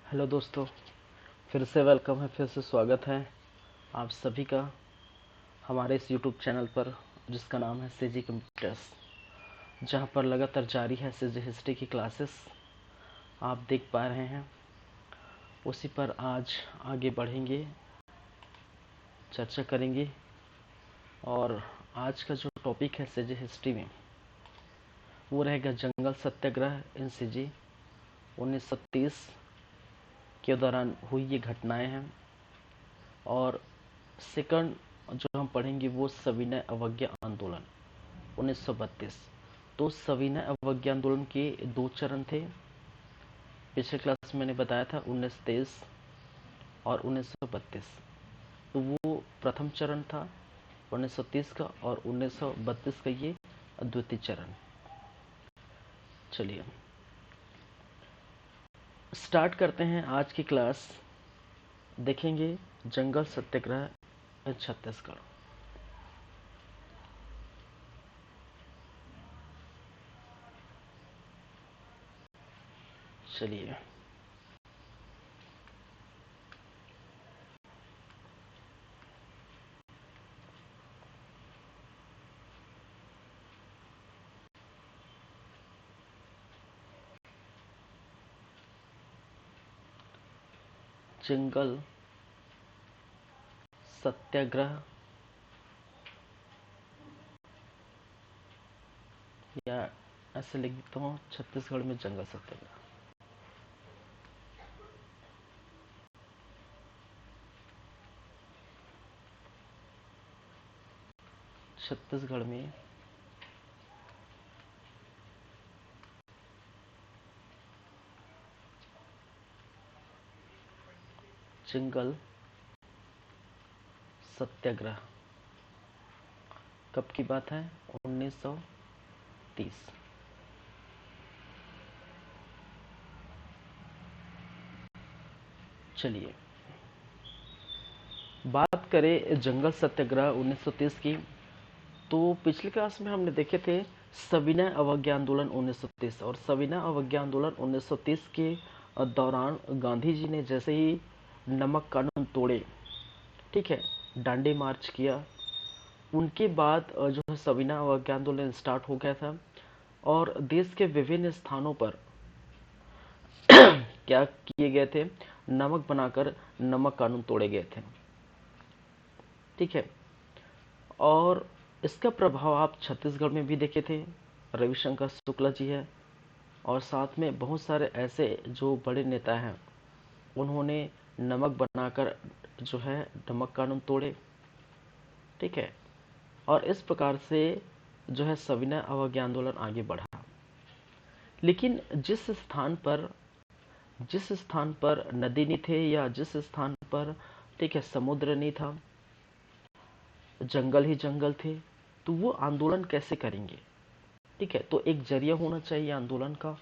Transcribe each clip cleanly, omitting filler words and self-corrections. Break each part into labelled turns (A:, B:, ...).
A: Hello दोस्तों, फिर से वेलकम है, फिर से स्वागत है आप सभी का हमारे इस यूट्यूब चैनल पर जिसका नाम है सीजी कंप्यूटर्स, जहां पर लगातार जारी है सीजी हिस्ट्री की क्लासेस आप देख पा रहे हैं। उसी पर आज आगे बढ़ेंगे, चर्चा करेंगे। और आज का जो टॉपिक है सीजी हिस्ट्री में वो रहेगा जंगल सत्याग्रह इन सीजी 1930 के दौरान हुई ये घटनाएं हैं। और सेकंड जो हम पढ़ेंगे वो सविनय अवज्ञा आंदोलन 1932। तो सविनय अवज्ञा आंदोलन के दो चरण थे। पिछले क्लास में मैंने बताया था 1923 और 1932। तो वो प्रथम चरण था 1930 का, और 1932 का ये द्वितीय चरण। चलिए स्टार्ट करते हैं आज की क्लास। देखेंगे जंगल सत्याग्रह इन छत्तीसगढ़। चलिए जंगल सत्याग्रह या ऐसे लिख देता हूँ छत्तीसगढ़ में जंगल सत्याग्रह। छत्तीसगढ़ में जंगल सत्याग्रह कब की बात है? 1930। चलिए बात करें जंगल सत्याग्रह 1930 की, तो पिछली क्लास में हमने देखे थे सविनय अवज्ञा आंदोलन 1930। और सविनय अवज्ञा आंदोलन 1930 के दौरान गांधी जी ने जैसे ही नमक कानून तोड़े, ठीक है, डांडी मार्च किया, उनके बाद जो है सविनय अवज्ञा आंदोलन स्टार्ट हो गया था। और देश के विभिन्न स्थानों पर क्या किए गए थे? नमक बनाकर नमक कानून तोड़े गए थे, ठीक है। और इसका प्रभाव आप छत्तीसगढ़ में भी देखे थे। रविशंकर शुक्ला जी है, और साथ में बहुत सारे ऐसे जो बड़े नेता हैं, उन्होंने नमक बनाकर जो है नमक कानून तोड़े, ठीक है। और इस प्रकार से जो है सविनय अवज्ञा आंदोलन आगे बढ़ा। लेकिन जिस स्थान पर नदी नहीं थे, या जिस स्थान पर, ठीक है, समुद्र नहीं था, जंगल ही जंगल थे, तो वो आंदोलन कैसे करेंगे? ठीक है, तो एक जरिया होना चाहिए आंदोलन का।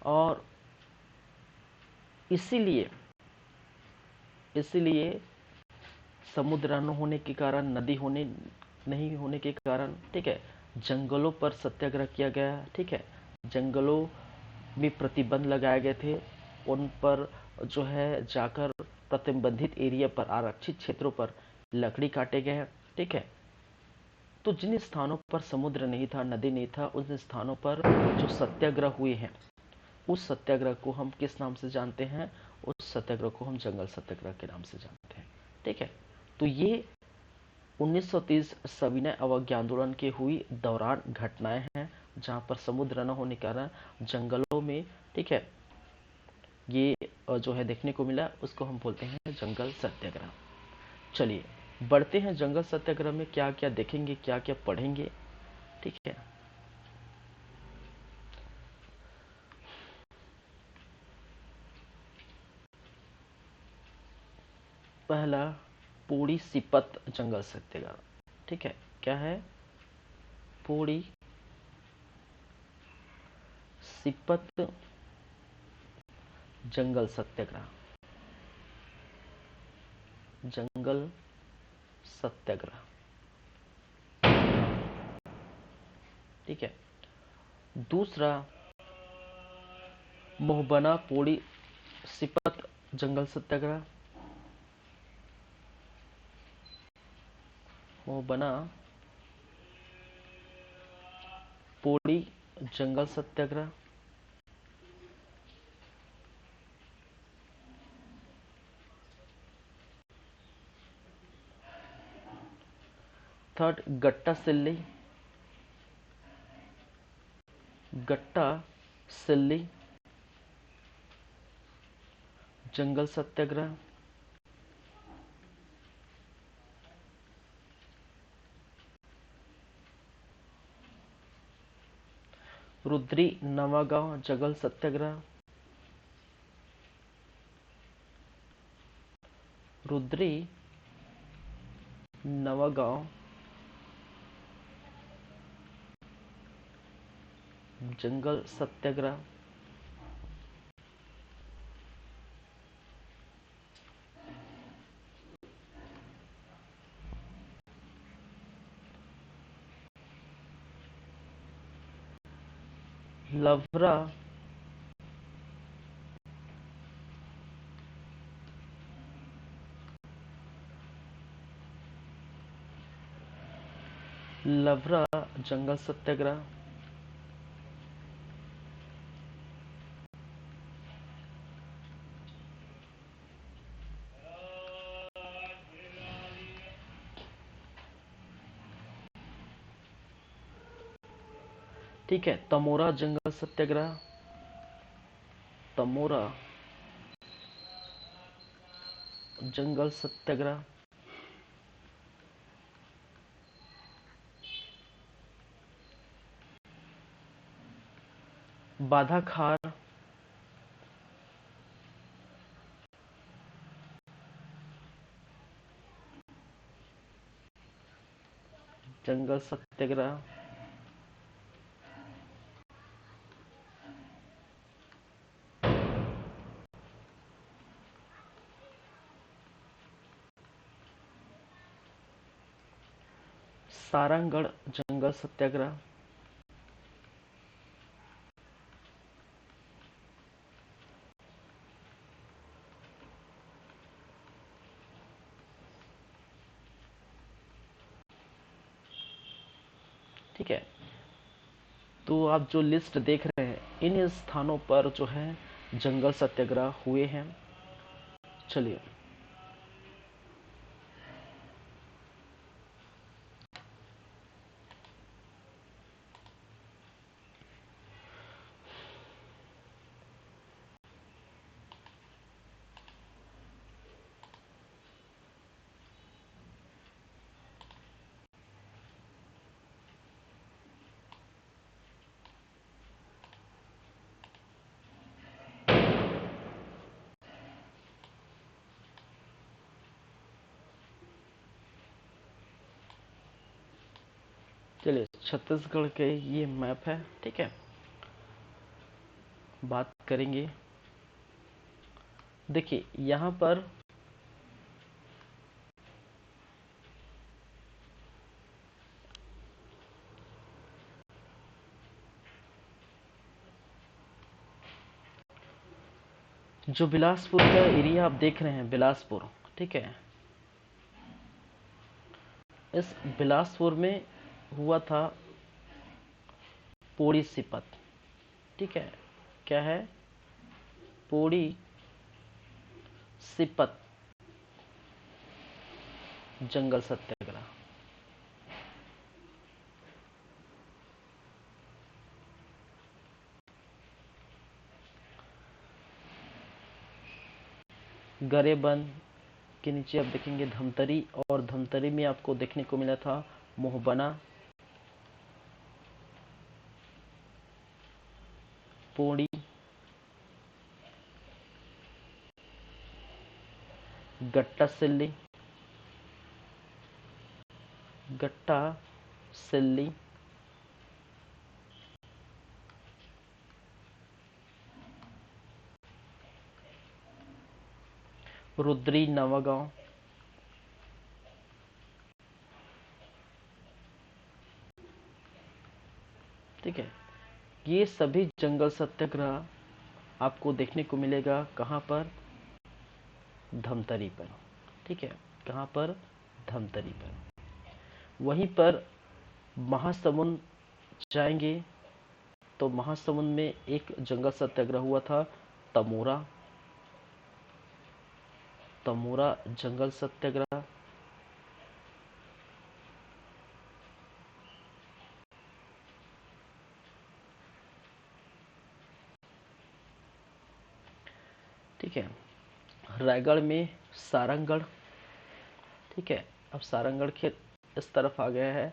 A: और इसीलिए इसीलिए समुद्र न होने के कारण, नदी होने नहीं होने के कारण, ठीक है, जंगलों पर सत्याग्रह किया गया, ठीक है। जंगलों में प्रतिबंध लगाए गए थे, उन पर जो है जाकर प्रतिबंधित एरिया पर, आरक्षित क्षेत्रों पर लकड़ी काटे गए, ठीक है। तो जिन स्थानों पर समुद्र नहीं था, नदी नहीं था, उन स्थानों पर जो सत्याग्रह हुए हैं, उस सत्याग्रह को हम किस नाम से जानते हैं? उस सत्याग्रह को हम जंगल सत्याग्रह के नाम से जानते हैं, ठीक है। तो ये 1930 सविनय अवज्ञा आंदोलन के हुई दौरान घटनाएं हैं, जहां पर समुद्र न होने के कारण जंगलों में, ठीक है, ये जो है देखने को मिला, उसको हम बोलते हैं जंगल सत्याग्रह। चलिए बढ़ते हैं जंगल सत्याग्रह में क्या क्या देखेंगे, क्या क्या पढ़ेंगे, ठीक है। पहला, पूड़ी सिपत जंगल सत्याग्रह, ठीक है। क्या है? पूड़ी सिपत जंगल सत्याग्रह। जंगल सत्याग्रह, ठीक है। दूसरा, मोहबना पोड़ी सिपत जंगल सत्याग्रह, वो बना पोड़ी जंगल सत्याग्रह, थर्ड गट्टा सिल्ली, गट्टा सिल्ली जंगल सत्याग्रह, रुद्री नवागांव जंगल सत्याग्रह, रुद्री नवागांव जंगल सत्याग्रह, लवरा लवरा जंगल सत्याग्रह, ठीक है। तमोरा जंगल सत्याग्रह, तमोरा जंगल सत्याग्रह, बाधा खार जंगल सत्याग्रह, सारंगगढ़ जंगल सत्याग्रह, ठीक है। तो आप जो लिस्ट देख रहे हैं, इन स्थानों पर जो है जंगल सत्याग्रह हुए हैं। चलिए, चलिए छत्तीसगढ़ के ये मैप है, ठीक है। बात करेंगे, देखिए यहाँ पर जो बिलासपुर का एरिया आप देख रहे हैं, बिलासपुर, ठीक है। इस बिलासपुर में हुआ था पोड़ी सिपत, ठीक है। क्या है? पोड़ी सिपत जंगल सत्याग्रह, गरेबंद के नीचे आप देखेंगे धमतरी, और धमतरी में आपको देखने को मिला था मोहबना, पोड़ी, गट्टा सिल्ली, गट्टा सिल्ली, रुद्री नवागांव, ठीक है। ये सभी जंगल सत्याग्रह आपको देखने को मिलेगा कहाँ पर, धमतरी पर। ठीक है, कहाँ पर, धमतरी पर। वहीं पर महासमुंद जाएंगे तो महासमुंद में एक जंगल सत्याग्रह हुआ था, तमोरा, तमोरा जंगल सत्याग्रह। ठीक है, रायगढ़ में सारंगगढ़। ठीक है, अब सारंगगढ़ के इस तरफ आ गया है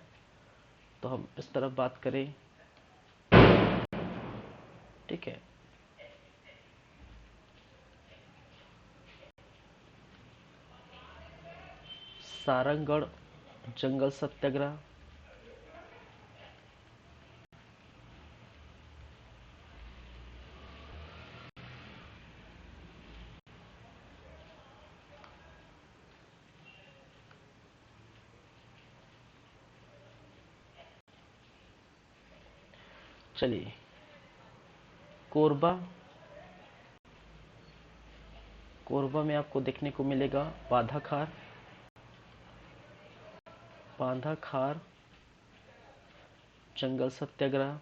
A: तो हम इस तरफ बात करें। ठीक है, सारंगगढ़ जंगल सत्याग्रह। चलिए, कोरबा, कोरबा में आपको देखने को मिलेगा बांधाखार, बांधाखार जंगल सत्याग्रह।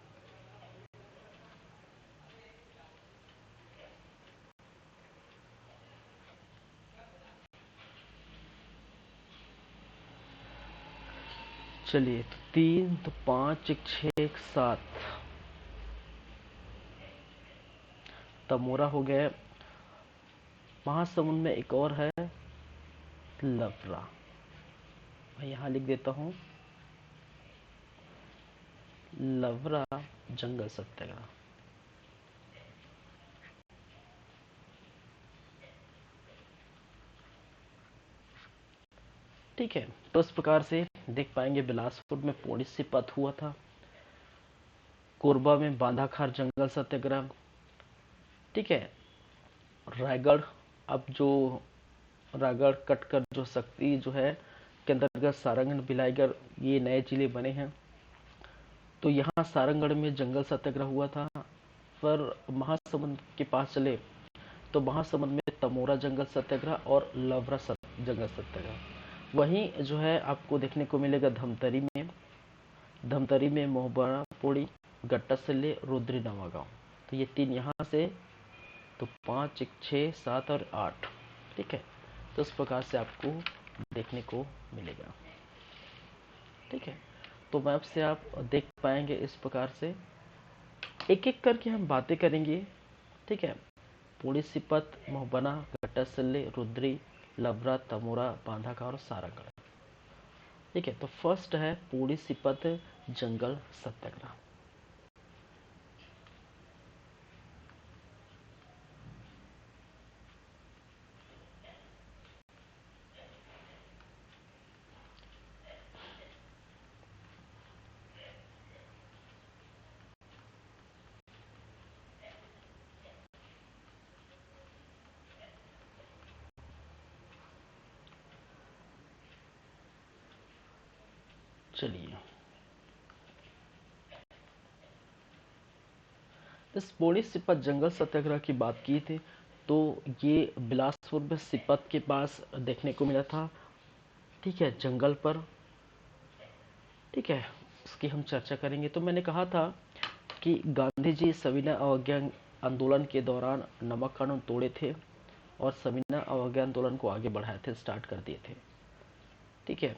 A: चलिए, तो 3, तो 5, 1, 6, 1, 7, तमोरा हो गया। महासमुंद में एक और है, लवरा। मैं यहाँ लिख देता हूँ, लवरा जंगल सत्याग्रह। ठीक है, तो इस प्रकार से देख पाएंगे बिलासपुर में पोड़ीसीपत हुआ था, कोरबा में बांधाखार जंगल सत्याग्रह। ठीक है, रायगढ़, अब जो रायगढ़ कटकर जो शक्ति जो है के अंतर्गत सारंगगढ़, बिलाईगढ़, ये नए जिले बने हैं। तो यहाँ सारंगगढ़ में जंगल सत्याग्रह हुआ था। पर महासमुंद के पास चले तो महासमुंद में तमोरा जंगल सत्याग्रह और लवरा जंगल सत्याग्रह। वहीं जो है आपको देखने को मिलेगा धमतरी में, धमतरी में मोहबरा पोड़ी, गट्टा सिल्ले, रुद्री नवागांव। तो ये 3 यहाँ से, तो 5, 1, 6, 7 और 8। ठीक है, तो इस प्रकार से आपको देखने को मिलेगा। ठीक है, तो मैप से आप देख पाएंगे इस प्रकार से, एक एक करके हम बातें करेंगे। ठीक है, पोड़ीसीपत, मोहबना, गट्टासिल्ले, रुद्री, लबरा, तमोरा, बांधाका और सारंगगढ़। ठीक है, तो फर्स्ट है पोड़ीसीपत जंगल सत्याग्रह। चलिए, इस पोड़ीसीपत जंगल सत्याग्रह की बात की थी तो ये बिलासपुर में सिपत के पास देखने को मिला था। ठीक है, जंगल पर। ठीक है, इसकी हम चर्चा करेंगे। तो मैंने कहा था कि गांधी जी सविनय अवज्ञा आंदोलन के दौरान नमक कानून तोड़े थे और सविनय अवज्ञा आंदोलन को आगे बढ़ाए थे, स्टार्ट कर दिए थे। ठीक है,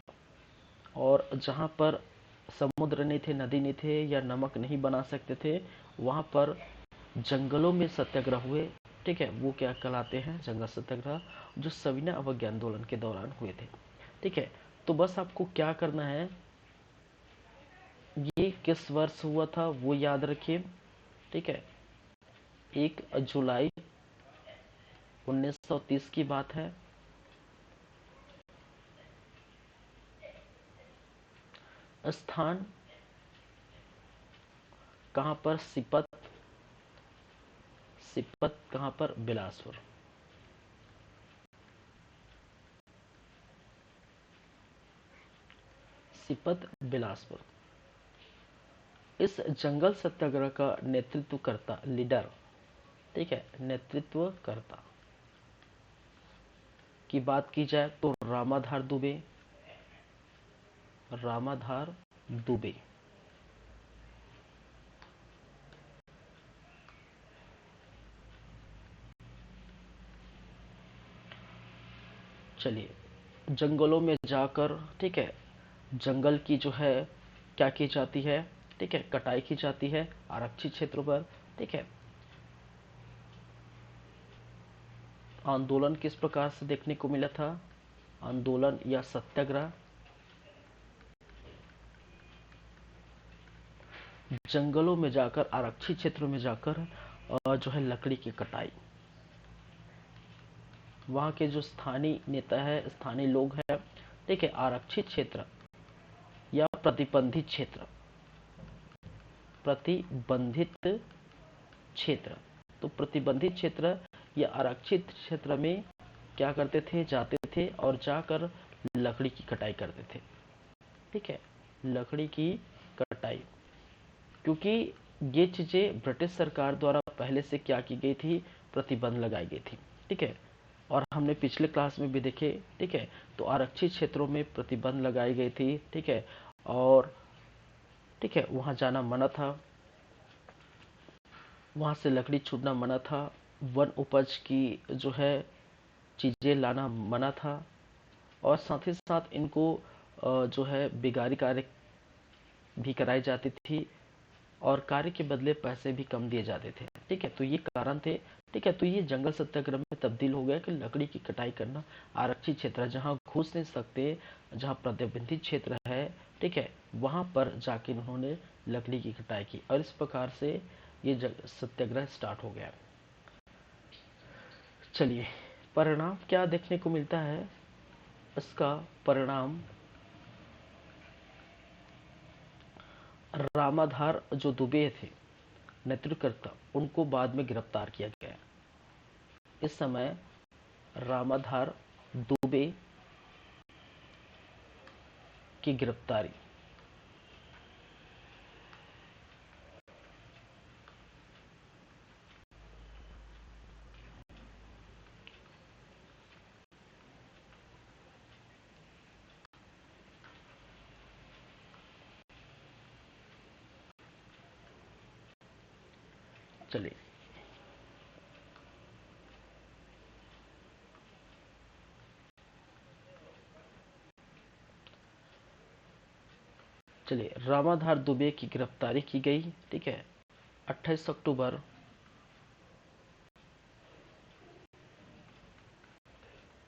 A: और जहाँ पर समुद्र नहीं थे, नदी नहीं थे या नमक नहीं बना सकते थे, वहाँ पर जंगलों में सत्याग्रह हुए। ठीक है, वो क्या कहलाते हैं, जंगल सत्याग्रह, जो सविनय अवज्ञा आंदोलन के दौरान हुए थे। ठीक है, तो बस आपको क्या करना है, ये किस वर्ष हुआ था वो याद रखिए। ठीक है, 1 जुलाई 1930 की बात है। स्थान कहाँ पर, सिपत, सिपत कहाँ पर, बिलासपुर। सिपत, बिलासपुर। इस जंगल सत्याग्रह का नेतृत्व करता लीडर ठीक है, नेतृत्वकर्ता की बात की जाए तो रामाधार दुबे, रामाधार दुबे। चलिए, जंगलों में जाकर, ठीक है, जंगल की जो है क्या की जाती है, ठीक है, कटाई की जाती है आरक्षित क्षेत्रों पर, ठीक है। आंदोलन किस प्रकार से देखने को मिला था, आंदोलन या सत्याग्रह, जंगलों में जाकर, आरक्षित क्षेत्रों में जाकर जो है लकड़ी की कटाई। वहाँ के जो स्थानीय नेता है, स्थानीय लोग हैं, ठीक है, आरक्षित क्षेत्र या प्रतिबंधित क्षेत्र, प्रतिबंधित क्षेत्र, तो प्रतिबंधित क्षेत्र या आरक्षित क्षेत्र में क्या करते थे, जाते थे और जाकर लकड़ी की कटाई करते थे, ठीक है, लकड़ी की कटाई। क्योंकि ये चीजें ब्रिटिश सरकार द्वारा पहले से क्या की गई थी, प्रतिबंध लगाई गई थी, ठीक है। और हमने पिछले क्लास में भी देखे, ठीक है, तो आरक्षित क्षेत्रों में प्रतिबंध लगाई गई थी, ठीक है, और ठीक है, वहां जाना मना था, वहां से लकड़ी छूटना मना था, वन उपज की जो है चीजें लाना मना था, और साथ ही साथ इनको जो है बेगारी कार्य भी कराई जाती थी, और कार्य के बदले पैसे भी कम दिए जाते थे, ठीक है। तो ये कारण थे, ठीक है। तो ये जंगल सत्याग्रह में तब्दील हो गया कि लकड़ी की कटाई करना, आरक्षित क्षेत्र जहां घुस नहीं सकते, जहां प्रतिबंधित क्षेत्र है, ठीक है, वहां पर जाके उन्होंने लकड़ी की कटाई की, और इस प्रकार से ये सत्याग्रह स्टार्ट हो गया। चलिए, परिणाम क्या देखने को मिलता है, इसका परिणाम, रामाधार जो दुबे थे नेतृत्वकर्ता, उनको बाद में गिरफ्तार किया गया। इस समय रामाधार दुबे की गिरफ्तारी, चलिए चलिए रामाधार दुबे की गिरफ्तारी की गई, ठीक है, 28 अक्टूबर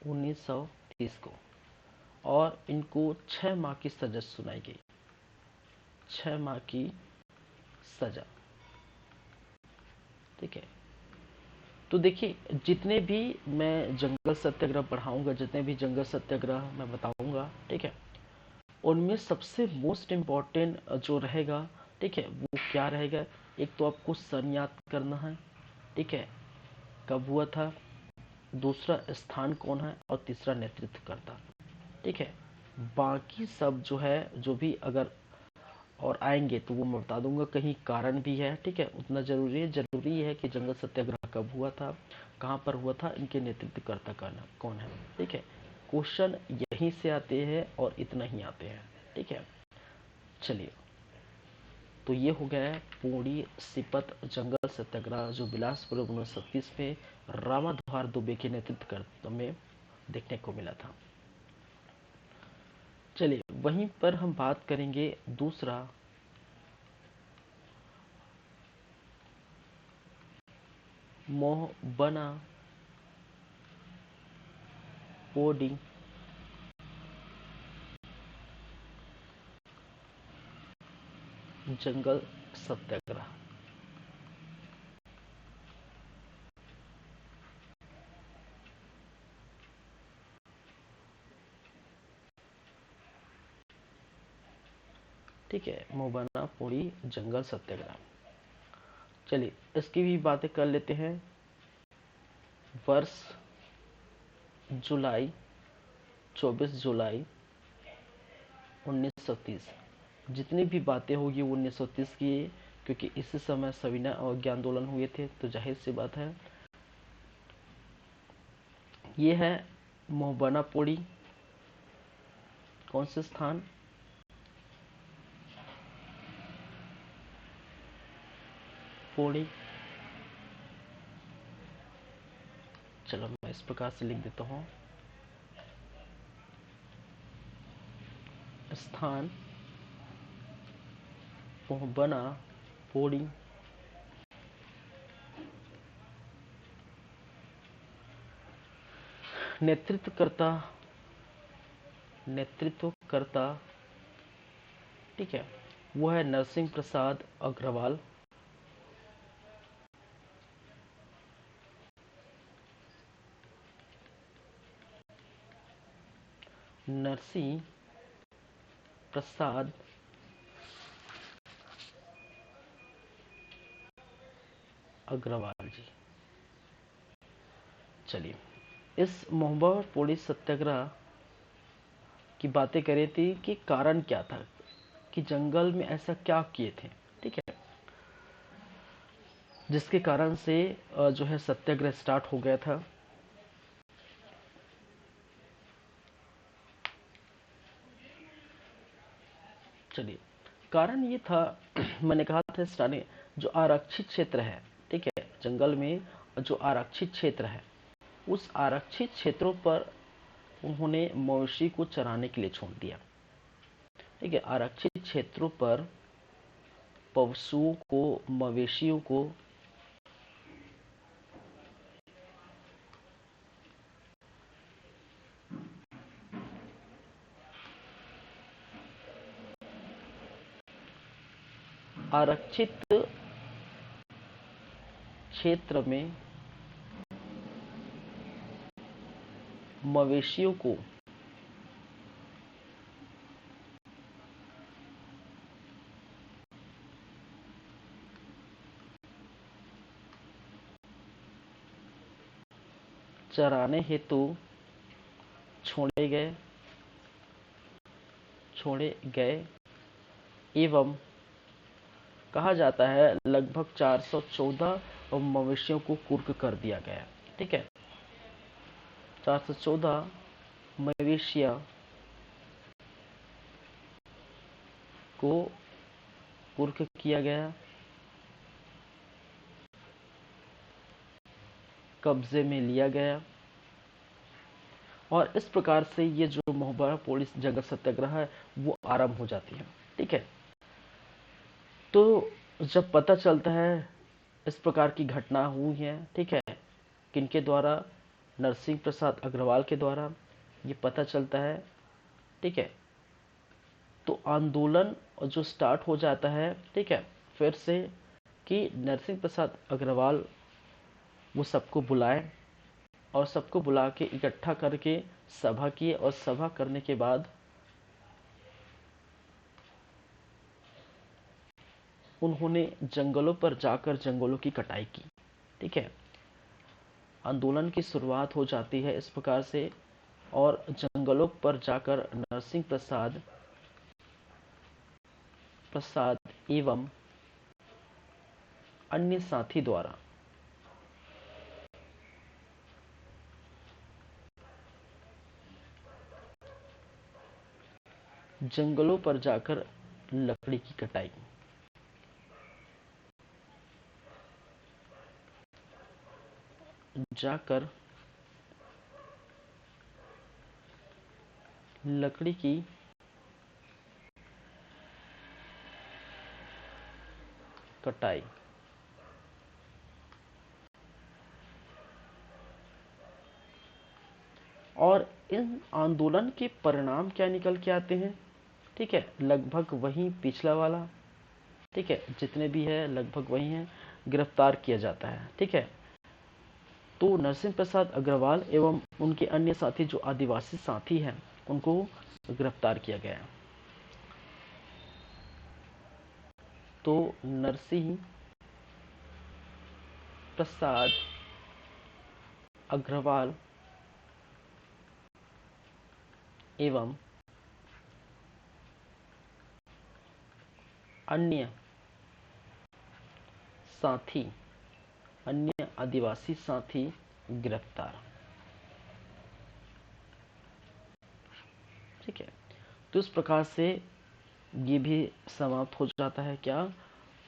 A: 1930 को, और इनको 6 माह की सजा सुनाई गई, 6 माह की सजा, ठीक है। तो देखिए, जितने भी मैं जंगल सत्याग्रह पढ़ाऊंगा, जितने भी जंगल सत्याग्रह मैं बताऊंगा, ठीक है, उनमें सबसे मोस्ट इम्पॉर्टेंट जो रहेगा, ठीक है, वो क्या रहेगा, एक तो आपको सन याद करना है, ठीक है, कब हुआ था, दूसरा स्थान कौन है, और तीसरा नेतृत्व करता, ठीक है। बाकी सब जो है, जो भी अगर और आएंगे तो वो मैं बता दूंगा, कहीं कारण भी है, ठीक है, उतना जरूरी है कि जंगल सत्याग्रह कब हुआ था, कहाँ पर हुआ था, इनके नेतृत्वकर्ता कौन है, ठीक है। क्वेश्चन यहीं से आते हैं और इतना ही आते हैं, ठीक है। चलिए, तो ये हो गया है पूरी सिपत जंगल सत्याग्रह, जो बिलासपुर 1930 में रामाधार दुबे के नेतृत्व में देखने को मिला था। चलिए, वहीं पर हम बात करेंगे दूसरा, मोहबना पोडी जंगल सत्याग्रह। ठीक है, मोहबना पोड़ी जंगल सत्याग्रह। चलिए, इसकी भी बातें कर लेते हैं। वर्ष जुलाई, 24 जुलाई 1930, जितनी भी बातें होगी 1930 की क्योंकि इस समय सविनय अवज्ञा आंदोलन हुए थे, तो जाहिर सी बात है ये है मोहबना पोड़ी। कौन से स्थान? पोड़ी। चलो मैं इस प्रकार से लिख देता हूँ, स्थान मोहबना पोड़ी, नेतृत्वकर्ता ठीक है, वो है नरसिंह प्रसाद अग्रवाल। नरसिंह प्रसाद अग्रवाल जी। चलिए, इस मोहबा पोड़ी सत्याग्रह की बातें करें थी कि कारण क्या था, कि जंगल में ऐसा क्या किए थे, ठीक है, जिसके कारण से जो है सत्याग्रह स्टार्ट हो गया था। चलिए, कारण ये था मैंने कहा था स्टार्टिंग, जो आरक्षित क्षेत्र है, ठीक है, जंगल में जो आरक्षित क्षेत्र है, उस आरक्षित क्षेत्रों पर उन्होंने मवेशी को चराने के लिए छोड़ दिया। ठीक है, आरक्षित क्षेत्रों पर पशुओं को, मवेशियों को आरक्षित क्षेत्र में मवेशियों को चराने हेतु छोड़े गए एवं कहा जाता है लगभग 414 मवेशियों को कुर्क कर दिया गया। ठीक है, 414 मवेशियां को कुर्क किया गया, कब्जे में लिया गया, और इस प्रकार से ये जो मोहबा पोड़ी जंगल सत्याग्रह है वो आरंभ हो जाती है। ठीक है, तो जब पता चलता है इस प्रकार की घटना हुई है, ठीक है, किनके द्वारा? नरसिंह प्रसाद अग्रवाल के द्वारा ये पता चलता है। ठीक है, तो आंदोलन जो स्टार्ट हो जाता है, ठीक है, फिर से कि नरसिंह प्रसाद अग्रवाल वो सबको बुलाए, और सबको बुला के इकट्ठा करके सभा की, और सभा करने के बाद उन्होंने जंगलों पर जाकर जंगलों की कटाई की। ठीक है, आंदोलन की शुरुआत हो जाती है इस प्रकार से, और जंगलों पर जाकर नरसिंह प्रसाद एवं अन्य साथी द्वारा जंगलों पर जाकर लकड़ी की कटाई, जाकर लकड़ी की कटाई, और इन आंदोलन के परिणाम क्या निकल के आते हैं? ठीक है, लगभग वही पिछला वाला, ठीक है, जितने भी है लगभग वही है, गिरफ्तार किया जाता है। ठीक है, तो नरसिंह प्रसाद अग्रवाल एवं उनके अन्य साथी जो आदिवासी साथी हैं उनको गिरफ्तार किया गया। तो नरसिंह प्रसाद अग्रवाल एवं अन्य साथी, अन्य आदिवासी साथी गिरफ्तार। ठीक है, तो इस प्रकार से ये भी समाप्त हो जाता है क्या,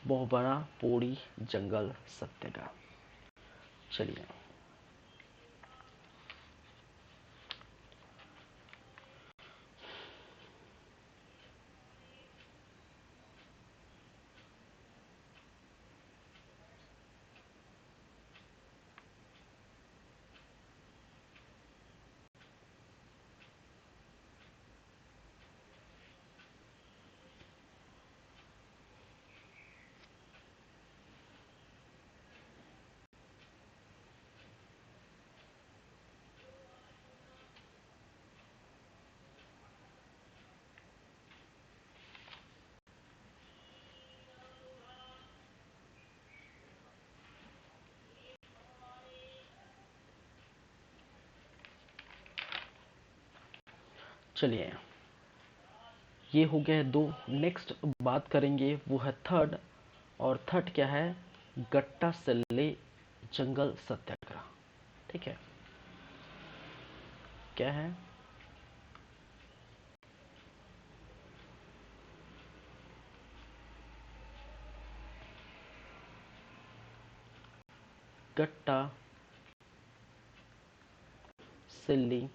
A: बहुबरा पोड़ी जंगल सत्याग्रह। चलिए चलिए ये हो गया दो। नेक्स्ट बात करेंगे वो है थर्ड, और थर्ड क्या है, गट्टा सिल्ले जंगल सत्याग्रह। ठीक है, क्या है, गट्टा सिल्ली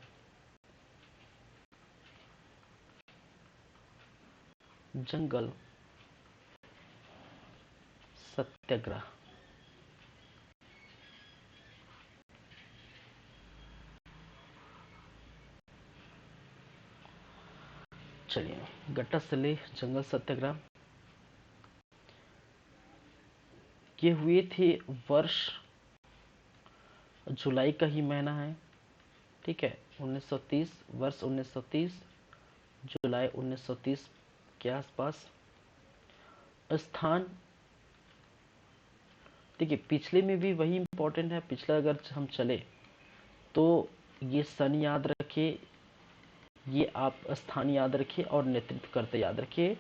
A: जंगल सत्याग्रह। चलिए, गट्टा सिल्ले जंगल सत्याग्रह ये हुए थे वर्ष, जुलाई का ही महीना है। ठीक है, 1930, वर्ष 1930, जुलाई 1930 के आसपास। स्थान, देखिए पिछले में भी वही इंपॉर्टेंट है, पिछला अगर हम चले तो ये सन याद रखिए, ये आप स्थान याद रखिए और नेतृत्व करते याद रखिए।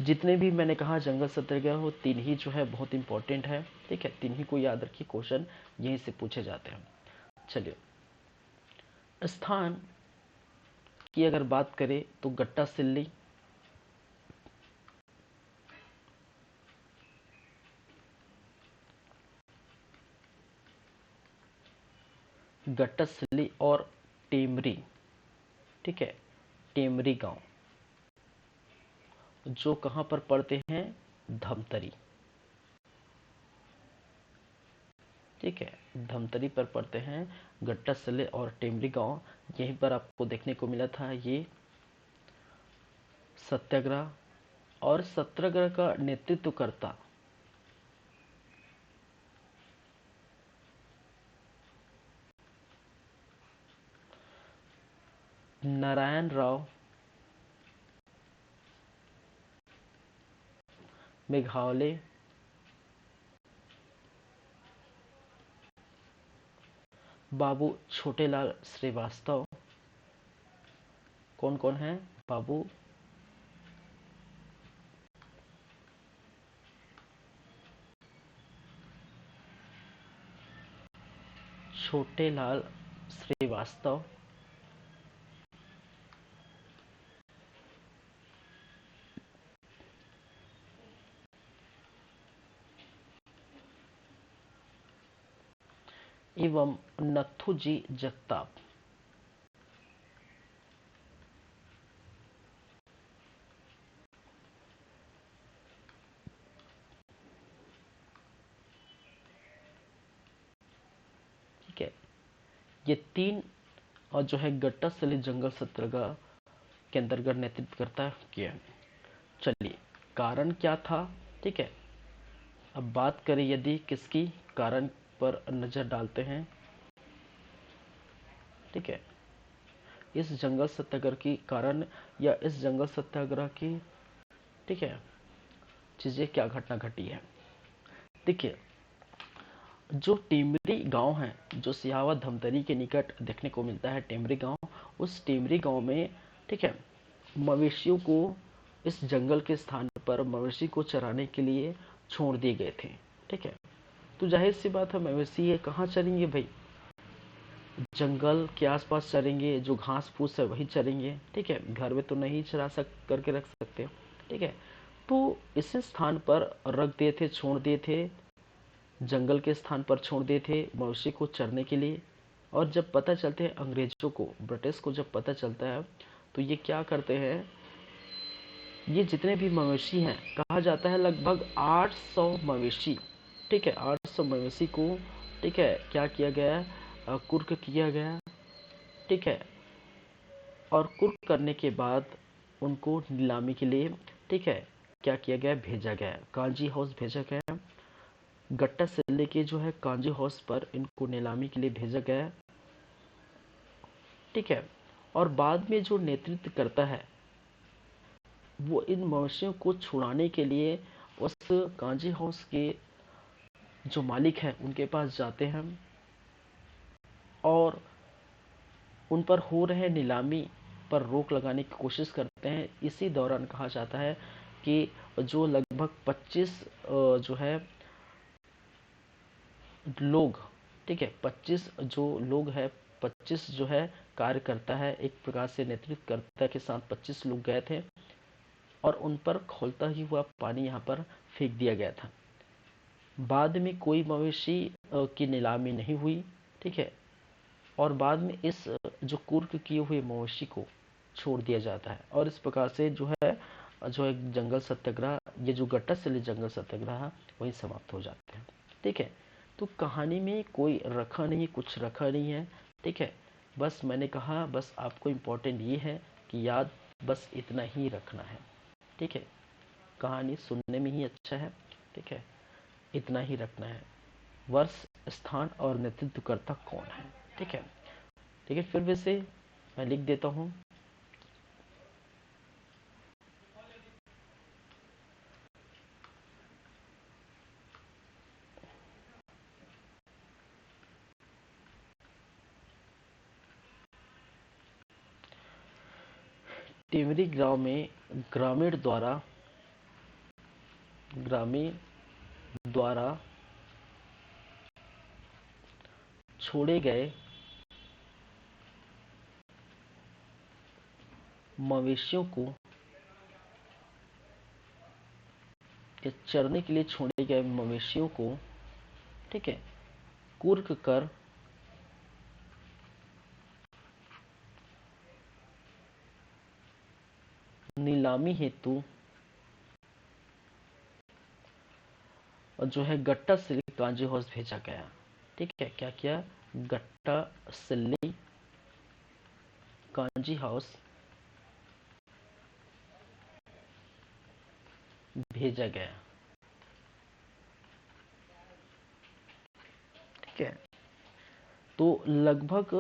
A: जितने भी मैंने कहा जंगल सत्याग्रह हो, तीन ही जो है बहुत इंपॉर्टेंट है। ठीक है, तीन ही को याद रखिए, क्वेश्चन यहीं से पूछे जाते हैं। चलिए, स्थान की अगर बात करें तो गट्टा सिल्ली, गट्टा सिल्ली और टेमरी। ठीक है, टेमरी गांव जो कहां पर पड़ते हैं, धमतरी। ठीक है, धमतरी पर पड़ते हैं गट्टा सिल्ले और टेमरी गांव। यहीं पर आपको देखने को मिला था ये सत्याग्रह, और सत्याग्रह का नेतृत्व करता नारायण राव मेघावले, बाबू छोटेलाल श्रीवास्तव। कौन कौन है, बाबू छोटेलाल श्रीवास्तव, एवं नथुजी जगताप। ठीक है, ये तीन और जो है गट्टा सिल्ली जंगल सत्याग्रह के अंतर्गत नेतृत्व करता किया। चलिए, कारण क्या था। ठीक है, अब बात करें यदि किसकी, कारण पर नजर डालते हैं। ठीक है, इस जंगल सत्याग्रह की कारण या इस जंगल सत्याग्रह की, ठीक है, चीजें क्या घटना घटी है। देखिए, जो टेमरी गांव है, जो सिहावा धमतरी के निकट देखने को मिलता है टेमरी गांव, उस टेमरी गांव में, ठीक है, मवेशियों को इस जंगल के स्थान पर मवेशी को चराने के लिए छोड़ दिए गए थे। ठीक है, तो जाहिर सी बात है मवेशी ये कहाँ चरेंगे भाई, जंगल के आसपास चरेंगे, जो घास फूस है वही चरेंगे, ठीक है, घर में तो नहीं चरा सक करके रख सकते, ठीक है। तो इसी स्थान पर रख दिए थे, छोड़ दिए थे, जंगल के स्थान पर छोड़ दिए थे मवेशी को चरने के लिए। और जब पता चलते हैं अंग्रेजों को, ब्रिटिश को जब पता चलता है, तो ये क्या करते हैं, ये जितने भी मवेशी हैं, कहा जाता है लगभग 800 मवेशी, ठीक है, 800 मवेशी को, ठीक है, क्या किया गया, कुर्क किया गया, ठीक है। और कुर्क करने के बाद उनको नीलामी के लिए, ठीक है, क्या किया गया, भेजा गया, कांजी हाउस भेजा गया, गट्टा से लेके जो है कांजी हाउस पर इनको नीलामी के लिए भेजा गया, ठीक है। और बाद में जो नेतृत्व करता है, वो इन मवेशियों को छुड़ाने के लिए उस कांजी हाउस के जो मालिक हैं उनके पास जाते हैं और उन पर हो रहे नीलामी पर रोक लगाने की कोशिश करते हैं। इसी दौरान कहा जाता है कि जो लगभग 25 जो है लोग, ठीक है, 25 जो लोग हैं, 25 जो है कार्य करता है, एक प्रकार से नेतृत्वकर्ता के साथ 25 लोग गए थे और उन पर खौलता ही हुआ पानी यहाँ पर फेंक दिया गया था। बाद में कोई मवेशी की नीलामी नहीं हुई, ठीक है, और बाद में इस जो कुर्क किए हुए मवेशी को छोड़ दिया जाता है। और इस प्रकार से जो एक जंगल सत्याग्रह, ये जो गट्टा सिली जंगल सत्याग्रह है, वही समाप्त हो जाते हैं, ठीक है। तो कहानी में कोई रखा नहीं, कुछ रखा नहीं है, ठीक है। बस मैंने कहा, बस आपको इम्पोर्टेंट ये है कि याद बस इतना ही रखना है, ठीक है। कहानी सुनने में ही अच्छा है, ठीक है, इतना ही रखना है। वर्ष, स्थान और नेतृत्वकर्ता कौन है, ठीक है। ठीक है, फिर वैसे मैं लिख देता हूँ। टिमरी गांव में ग्रामीण द्वारा छोड़े गए मवेशियों को, के चरने के लिए छोड़े गए मवेशियों को, ठीक है, कुर्क कर नीलामी हेतु जो है गट्टा सिल्ली कांजी हाउस भेजा गया, ठीक है। क्या किया, गट्टा सिल्ली कांजी हाउस भेजा गया, ठीक है। तो लगभग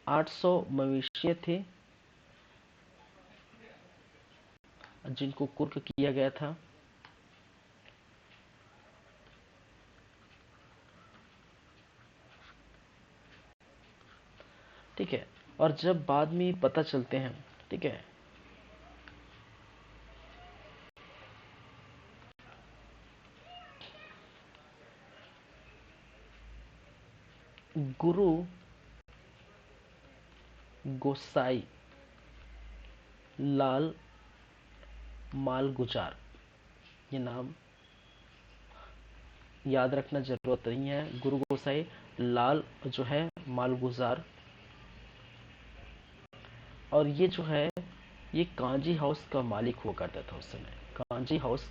A: 800 मवेशी थे जिनको कुर्क किया गया था, ठीक है। और जब बाद में पता चलते हैं, ठीक है, गुरु गोसाई लाल मालगुजार, ये नाम याद रखना जरूरत नहीं है, गुरु गोसाई लाल जो है मालगुजार। और ये जो है, ये कांजी हाउस का मालिक हुआ करता था उस समय, कांजी हाउस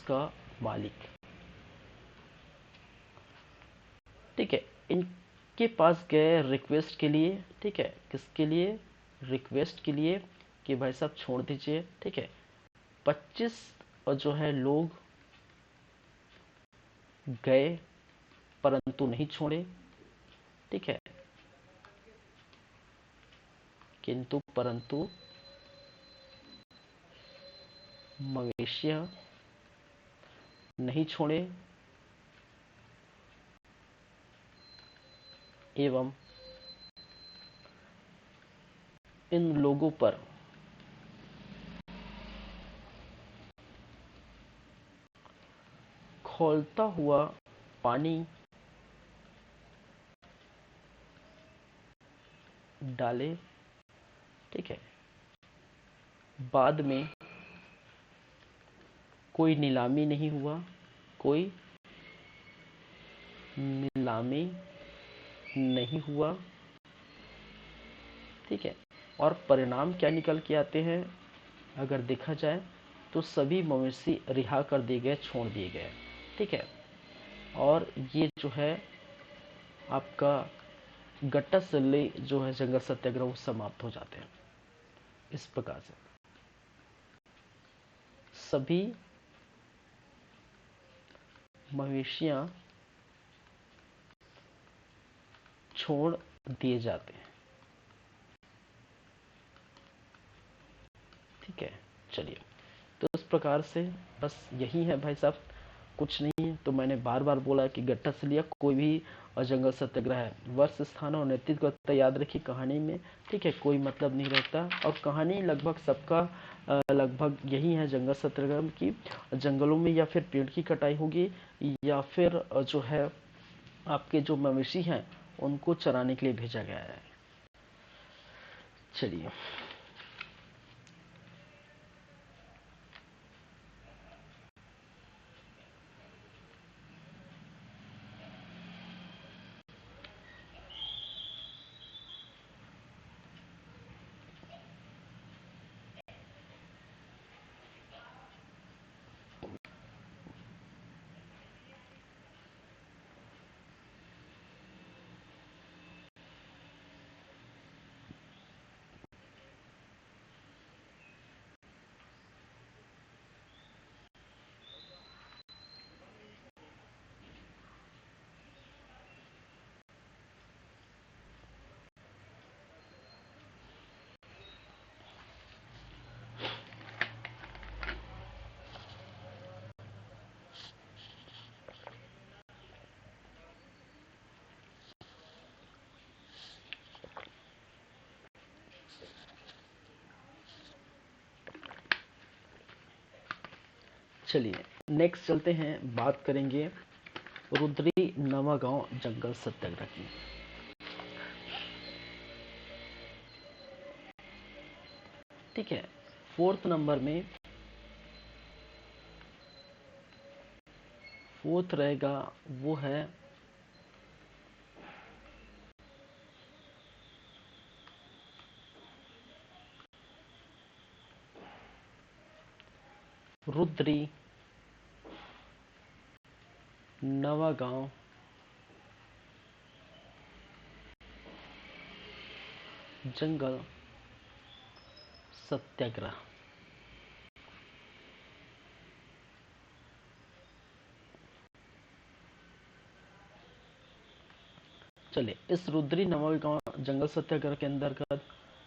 A: का मालिक, ठीक है। इनके पास गए रिक्वेस्ट के लिए, ठीक है, किसके लिए, रिक्वेस्ट के लिए कि भाई साहब छोड़ दीजिए, ठीक है। 25 और जो है लोग गए परंतु नहीं छोड़े, ठीक है, किंतु परंतु मवेशियां नहीं छोड़े एवं इन लोगों पर खौलता हुआ पानी डाले, ठीक है। बाद में कोई नीलामी नहीं हुआ, कोई नीलामी नहीं हुआ, ठीक है। और परिणाम क्या निकल के आते हैं अगर देखा जाए तो सभी मवेशी रिहा कर दिए गए, छोड़ दिए गए, ठीक है। और ये जो है आपका गट्टा सल्ले जो है जंगल सत्याग्रह वो समाप्त हो जाते हैं। इस प्रकार से सभी मवेशियां छोड़ दिए जाते हैं, ठीक है। चलिए, तो इस प्रकार से बस यही है भाई साहब, कुछ नहीं है। तो मैंने बार बार बोला कि गट्टा से लिया कोई भी जंगल सत्याग्रह है, वर्ष, स्थान और नेतृत्व याद रखिए कहानी में, ठीक है। कोई मतलब नहीं रहता, और कहानी लगभग सबका लगभग यही है जंगल सत्याग्रह की। जंगलों में या फिर पेड़ की कटाई होगी, या फिर जो है आपके जो मवेशी हैं उनको चराने के लिए भेजा गया है। चलिए, चलिए नेक्स्ट चलते हैं, बात करेंगे रुद्री नवागांव जंगल सत्याग्रह की। ठीक है, फोर्थ नंबर में फोर्थ रहेगा वो है रुद्री नवागांव जंगल सत्याग्रह। चलिए, इस रुद्री नवागांव जंगल सत्याग्रह के अंतर्गत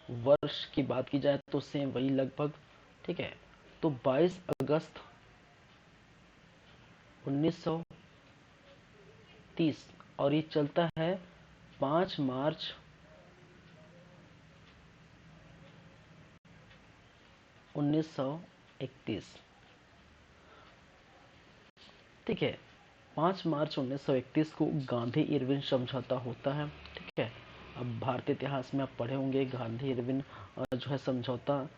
A: वर्ष की बात की जाए तो सेम वही लगभग, ठीक है। तो 22 अगस्त 1930 और ये चलता है 5 मार्च 1931, ठीक है। 5 मार्च 1931 को गांधी इरविन समझौता होता है, ठीक है। अब भारतीय इतिहास में आप पढ़े होंगे गांधी इरविन जो है समझौता,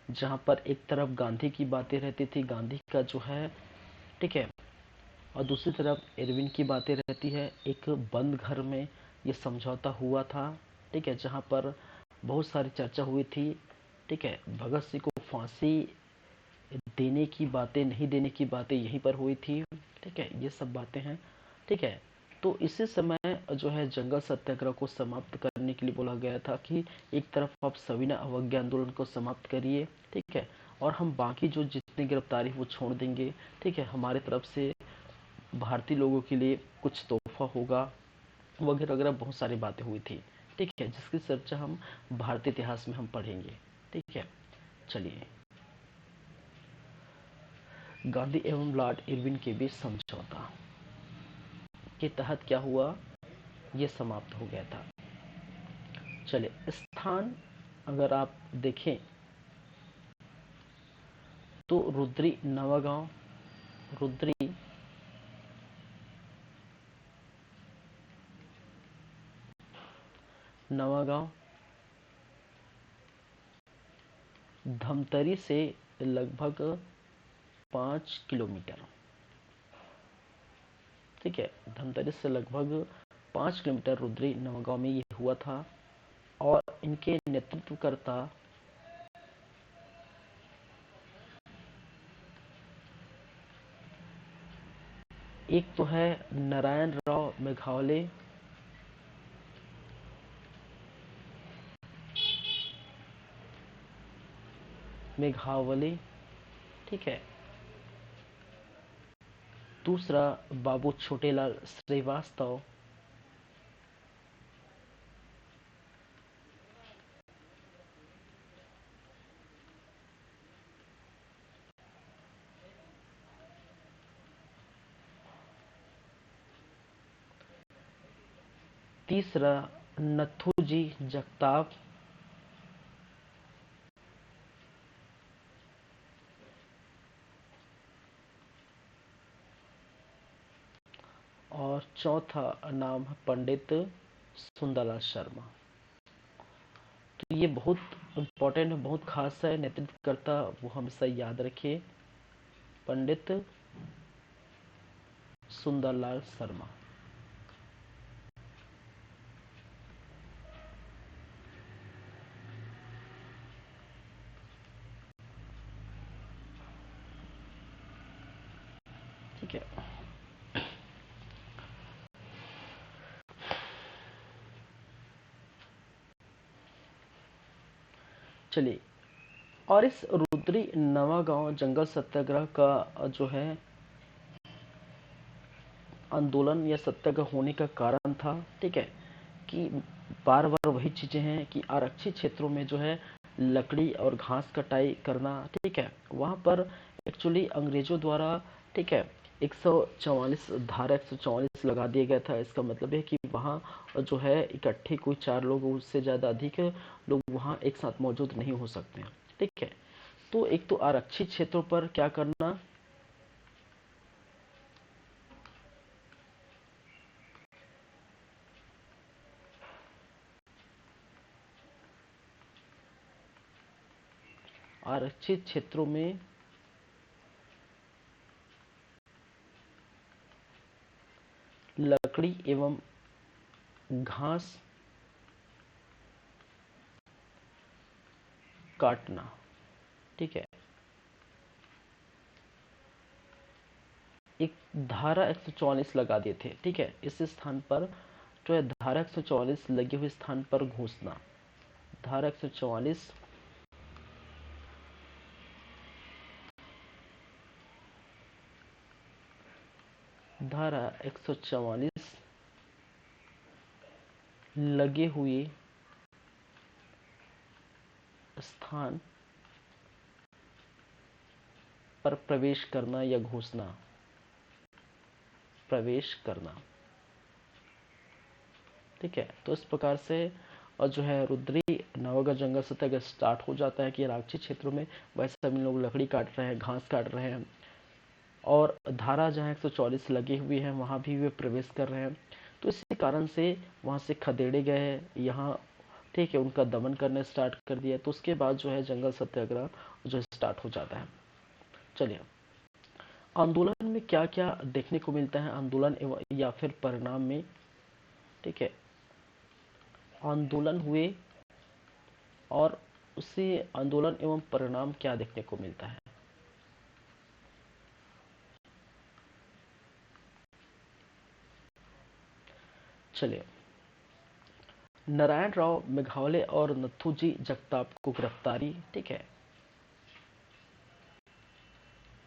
A: जहां पर एक तरफ गांधी की बातें रहती थी, गांधी का जो है, ठीक है, और दूसरी तरफ इरविन की बातें रहती है। एक बंद घर में ये समझौता हुआ था, ठीक है, जहां पर बहुत सारी चर्चा हुई थी, ठीक है। भगत सिंह को फांसी देने की बातें, नहीं देने की बातें यहीं पर हुई थी, ठीक है। ये सब बातें हैं, ठीक है। तो इसी समय जो है जंगल सत्याग्रह को समाप्त करने के लिए बोला गया था कि एक तरफ आप सविनय अवज्ञा आंदोलन को समाप्त करिए, ठीक है, और हम बाकी जो जितनी गिरफ्तारी वो छोड़ देंगे, ठीक है। हमारे तरफ से भारतीय लोगों के लिए कुछ तोहफा होगा, वगैरह वगैरह बहुत सारी बातें हुई थी, ठीक है, जिसकी चर्चा हम भारतीय इतिहास में हम पढ़ेंगे, ठीक है। चलिए, गांधी एवं लॉर्ड इरविन के बीच समझौता के तहत क्या हुआ, ये समाप्त हो गया था। चलिए, स्थान अगर आप देखें तो रुद्री नवागांव, रुद्री नवागांव धमतरी से लगभग 5 किलोमीटर। ठीक है, धमतरी से लगभग 5 किलोमीटर रुद्री नवागांव में ये हुआ था। और इनके नेतृत्वकर्ता एक तो है नारायण राव मेघावले। ठीक है, दूसरा बाबू छोटेलाल श्रीवास्तव। तीसरा नथुजी जगताप। और चौथा नाम है पंडित सुंदरलाल शर्मा। तो ये बहुत इम्पोर्टेंट, बहुत खास है नेतृत्वकर्ता, वो हमेशा याद रखिए, पंडित सुंदरलाल शर्मा। ठीक है, चलिए। और इस रुद्री नवागांव जंगल सत्याग्रह का जो है आंदोलन या सत्याग्रह होने का कारण था, ठीक है, कि बार बार वही चीजें हैं कि आरक्षित क्षेत्रों में जो है लकड़ी और घास कटाई करना। ठीक है, वहां पर एक्चुअली अंग्रेजों द्वारा, ठीक है, 144 धारा 144 लगा दिया गया था। इसका मतलब है कि वहाँ जो है इकट्ठे कोई 4 लोग, उससे ज़्यादा अधिक लोग वहाँ एक साथ मौजूद नहीं हो सकते हैं। ठीक है, तो एक तो आरक्षित क्षेत्रों पर क्या करना, आरक्षित क्षेत्रों में लकड़ी एवं घास काटना। ठीक है, एक धारा 144 लगा दिए थे। ठीक है, इस स्थान पर जो है धारा 144 लगे हुए स्थान पर घुसना। धारा 144 धारा 144 लगे हुए स्थान पर प्रवेश करना या घुसना, प्रवेश करना। ठीक है, तो इस प्रकार से और जो है रुद्री नवागढ़ जंगल सत्याग्रह स्टार्ट हो जाता है कि आरक्षित क्षेत्रों में वैसे सभी लोग लकड़ी काट रहे हैं, घास काट रहे हैं, और धारा जहाँ 144 लगी हुई है वहाँ भी वे प्रवेश कर रहे हैं। तो इसी कारण से वहाँ से खदेड़े गए यहाँ। ठीक है, उनका दमन करने स्टार्ट कर दिया। तो उसके बाद जो है जंगल सत्याग्रह जो स्टार्ट हो जाता है। चलिए, आंदोलन में क्या क्या देखने को मिलता है, आंदोलन एवं या फिर परिणाम में। ठीक है, आंदोलन हुए और उससे आंदोलन एवं परिणाम क्या देखने को मिलता है। चलिए, नारायण राव मेघावले और नथुजी जगताप को गिरफ्तारी। ठीक है,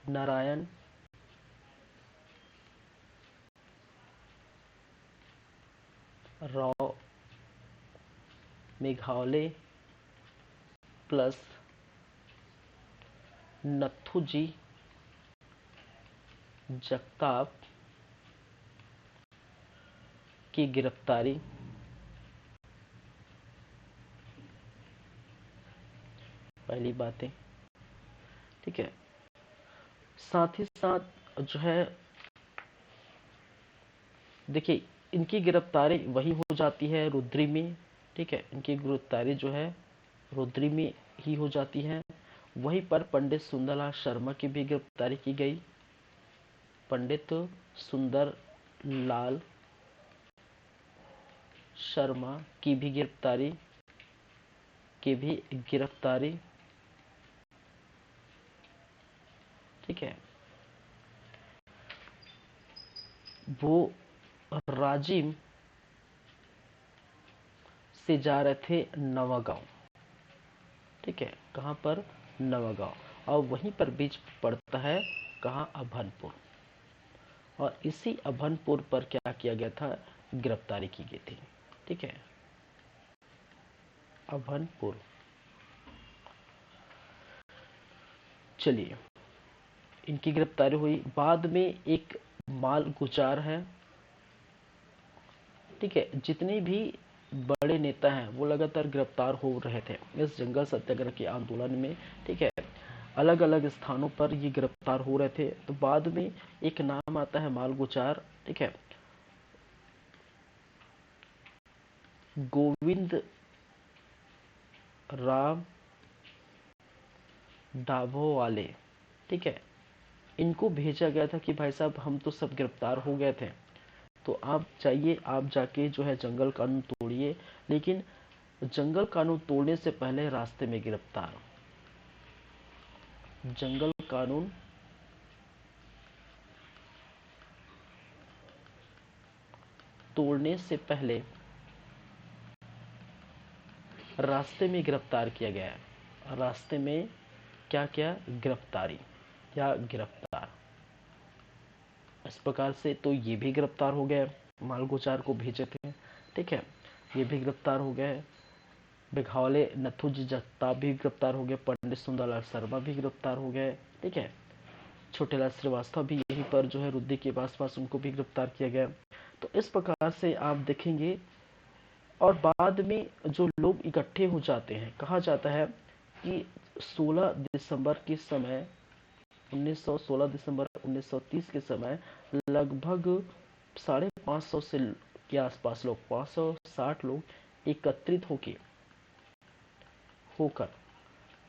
A: नारायण राव मेघावले प्लस नथुजी जगताप की गिरफ्तारी। पहली बातें, ठीक है, साथ ही साथ जो है देखिए इनकी गिरफ्तारी वही हो जाती है रुद्री में। ठीक है, इनकी गिरफ्तारी जो है रुद्री में ही हो जाती है। वहीं पर पंडित सुंदरलाल शर्मा की भी गिरफ्तारी की गई। पंडित सुंदर लाल शर्मा की भी गिरफ्तारी ठीक है। वो राजिम से जा रहे थे नवागांव। ठीक है, कहां पर? नवागांव। और वहीं पर बीच पड़ता है कहां? अभनपुर। और इसी अभनपुर पर क्या किया गया था? गिरफ्तारी की गई थी। ठीक है, अभनपुर। चलिए, इनकी गिरफ्तारी हुई। बाद में एक माल गुजार है। ठीक है, जितने भी बड़े नेता हैं वो लगातार गिरफ्तार हो रहे थे इस जंगल सत्याग्रह के आंदोलन में। ठीक है, अलग अलग स्थानों पर ये गिरफ्तार हो रहे थे। तो बाद में एक नाम आता है माल गुजार। ठीक है, गोविंद राम डाभोवाले। ठीक है, इनको भेजा गया था कि भाई साहब हम तो सब गिरफ्तार हो गए थे, तो आप जाइए, आप जाके जो है जंगल कानून तोड़िए। लेकिन जंगल कानून तोड़ने से पहले रास्ते में गिरफ्तार। जंगल कानून तोड़ने से पहले रास्ते में गिरफ्तार किया गया है। रास्ते में क्या क्या? गिरफ्तारी या गिरफ्तार। इस प्रकार से तो ये भी गिरफ्तार हो गए, मालगुजार को भेजे थे। ठीक है, ये भी गिरफ्तार हो गए। मेघालय नथुजी जगताप भी गिरफ्तार हो गए। पंडित सुंदरलाल शर्मा भी गिरफ्तार हो गए। ठीक है, छोटेलाल श्रीवास्तव भी यहीं पर जो है रुद्दी के पास उनको भी गिरफ्तार किया गया। तो इस प्रकार से आप देखेंगे। और बाद में जो लोग इकट्ठे हो जाते हैं, कहा जाता है कि 16 दिसंबर के समय 16 दिसंबर 1930 के समय लगभग 550 से के आसपास लोग, 560 लोग एकत्रित होकर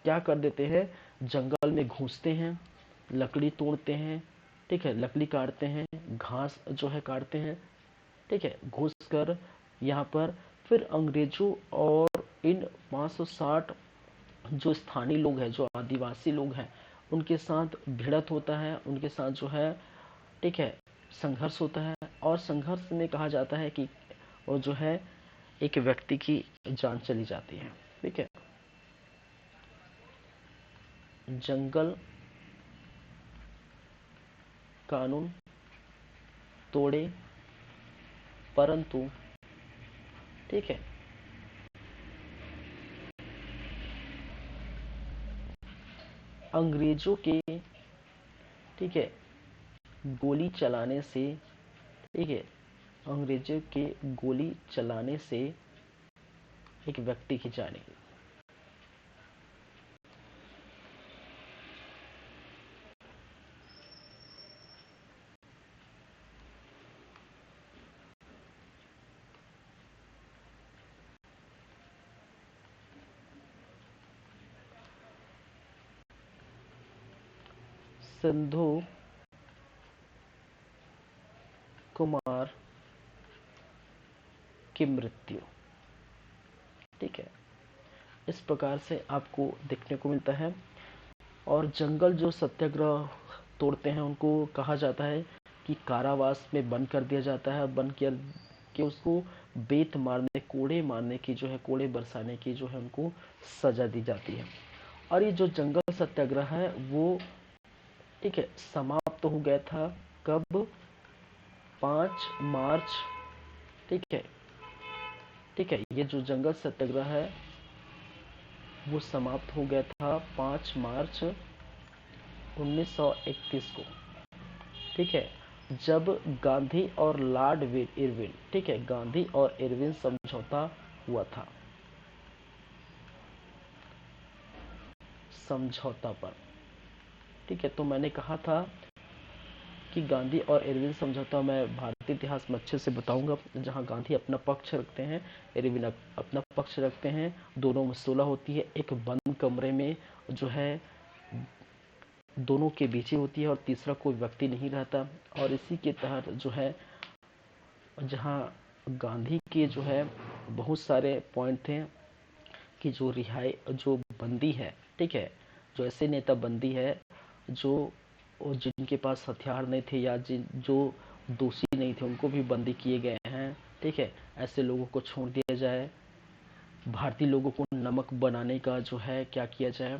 A: क्या कर देते हैं? जंगल में घुसते हैं, लकड़ी तोड़ते हैं। ठीक है, लकड़ी काटते हैं, घास जो है काटते हैं। ठीक है, घुस कर यहाँ पर फिर अंग्रेजों और इन 560 जो स्थानीय लोग हैं, जो आदिवासी लोग हैं, उनके साथ भिड़त होता है, उनके साथ जो है ठीक है संघर्ष होता है। और संघर्ष में कहा जाता है कि वो जो है एक व्यक्ति की जान चली जाती है। ठीक है, जंगल कानून तोड़े परंतु ठीक है अंग्रेजों के ठीक है गोली चलाने से ठीक है अंग्रेजों के गोली चलाने से एक व्यक्ति की जान गई। सिंधु कुमार की मृत्यु। ठीक है, इस प्रकार से आपको देखने को मिलता है। और जंगल जो सत्याग्रह तोड़ते हैं उनको कहा जाता है कि कारावास में बंद कर दिया जाता है। बंद किया कि उसको बेत मारने, कोड़े मारने की जो है, कोड़े बरसाने की जो है उनको सजा दी जाती है। और ये जो जंगल सत्याग्रह है वो ठीक है समाप्त हो गया था कब? 5 मार्च। ठीक है, ठीक है, ये जो जंगल सत्याग्रह है वो समाप्त हो गया था 5 मार्च 1931 को। ठीक है, जब गांधी और लॉर्ड इरविन ठीक है गांधी और इरविन समझौता हुआ था। समझौता पर ठीक है, तो मैंने कहा था कि गांधी और इरविन समझौता मैं भारतीय इतिहास में अच्छे से बताऊंगा, जहां गांधी अपना पक्ष रखते हैं, इरविन अपना पक्ष रखते हैं। दोनों में सुलह होती है, एक बंद कमरे में जो है दोनों के बीच ही होती है और तीसरा कोई व्यक्ति नहीं रहता। और इसी के तहत जो है जहां गांधी के जो है बहुत सारे पॉइंट थे कि जो रिहाई जो बंदी है, ठीक है, जो ऐसे नेता बंदी है जो जिनके पास हथियार नहीं थे या जो दोषी नहीं थे उनको भी बंदी किए गए हैं, ठीक है, ऐसे लोगों को छोड़ दिया जाए। भारतीय लोगों को नमक बनाने का जो है क्या किया जाए,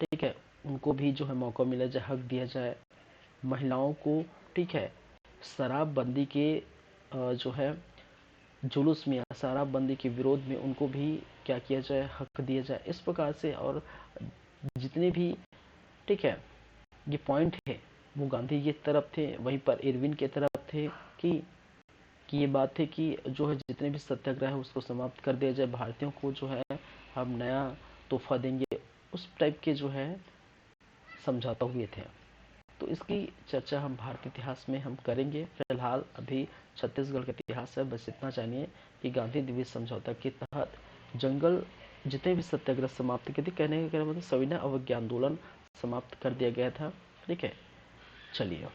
A: ठीक है, उनको भी जो है मौका मिला जाए, हक दिया जाए। महिलाओं को, ठीक है, शराबबंदी के जो है जुलूस में, शराबबंदी के विरोध में उनको भी क्या किया जाए, हक दिया जाए। इस प्रकार से और जितने भी, ठीक है, ये पॉइंट है वो गांधी की तरफ थे, वहीं पर इरविन की तरफ थे कि ये बात है कि जो है जितने भी सत्याग्रह है उसको समाप्त कर दिया जाए, भारतीयों को जो है हम नया तोहफा देंगे, उस टाइप के जो है समझौता हुए थे। तो इसकी चर्चा हम भारतीय इतिहास में हम करेंगे। फिलहाल अभी छत्तीसगढ़ का इतिहास है, बस इतना जानिए कि गांधी दिवस समझौता के तहत जंगल जितने भी सत्याग्रह समाप्त किए थे, कहने का मतलब सविनय अवज्ञा आंदोलन समाप्त कर दिया गया था, ठीक है। चलिए,